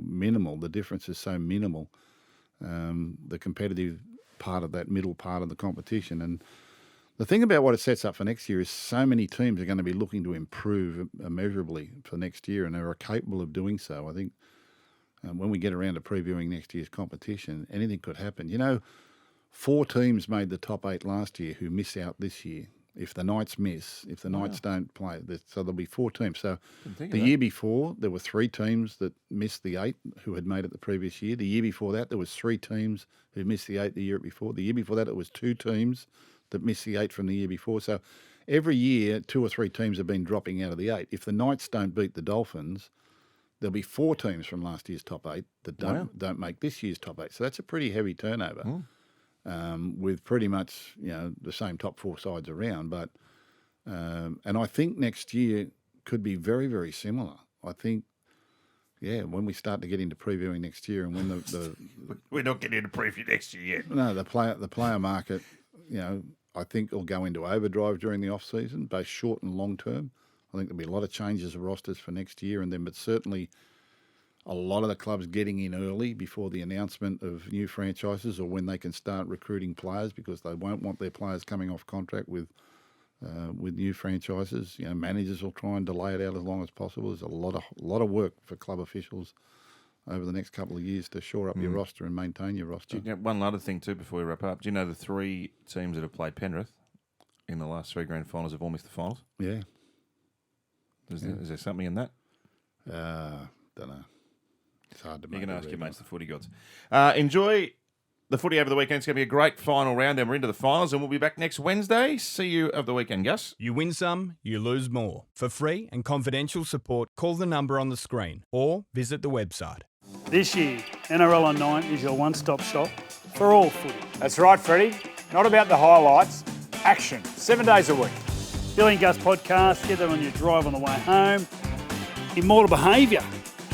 minimal. The difference is so minimal. The competitive part of that middle part of the competition. And the thing about what it sets up for next year is so many teams are going to be looking to improve immeasurably for next year, and they are capable of doing so. I think when we get around to previewing next year's competition, anything could happen. You know, 4 teams made the top 8 last year who miss out this year. If the Knights miss, if the Knights don't play, so there'll be 4 teams. So the year before, there were 3 teams that missed the 8 who had made it the previous year. The year before that, there was 3 teams who missed the 8 the year before. The year before that, it was 2 teams that missed the 8 from the year before. So every year, 2 or 3 teams have been dropping out of the 8. If the Knights don't beat the Dolphins, there'll be 4 teams from last year's top 8 that don't make this year's top 8. So that's a pretty heavy turnover. With pretty much, you know, the same top 4 sides around. But and I think next year could be very, very similar. I think, when we start to get into previewing next year and when the we're not getting into preview next year yet. No, the player market, you know, I think will go into overdrive during the off season, both short and long term. I think there'll be a lot of changes of rosters for next year, and then, but certainly a lot of the clubs getting in early before the announcement of new franchises or when they can start recruiting players, because they won't want their players coming off contract with new franchises. You know, managers will try and delay it out as long as possible. There's a lot of work for club officials over the next couple of years to shore up your roster and maintain your roster. One other thing too before we wrap up. Do you know the 3 teams that have played Penrith in the last 3 grand finals have all missed the finals? Yeah. Is there something in that? Don't know. It's hard to make. You can ask your mates, the footy gods. Enjoy the footy over the weekend. It's going to be a great final round, and we're into the finals, and we'll be back next Wednesday. See you over the weekend, Gus. You win some, you lose more. For free and confidential support, call the number on the screen or visit the website. This year, NRL on 9 is your one-stop shop for all footy. That's right, Freddie. Not about the highlights. Action. 7 days a week. Billy and Gus podcast. Get that on your drive on the way home. Immortal Behaviour.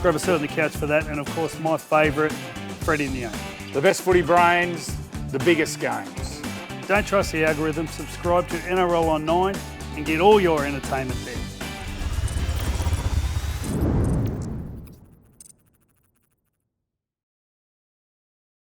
Grab a seat on the couch for that. And, of course, my favourite, Freddie in the 8. The best footy brains, the biggest games. Don't trust the algorithm. Subscribe to NRL on 9 and get all your entertainment there.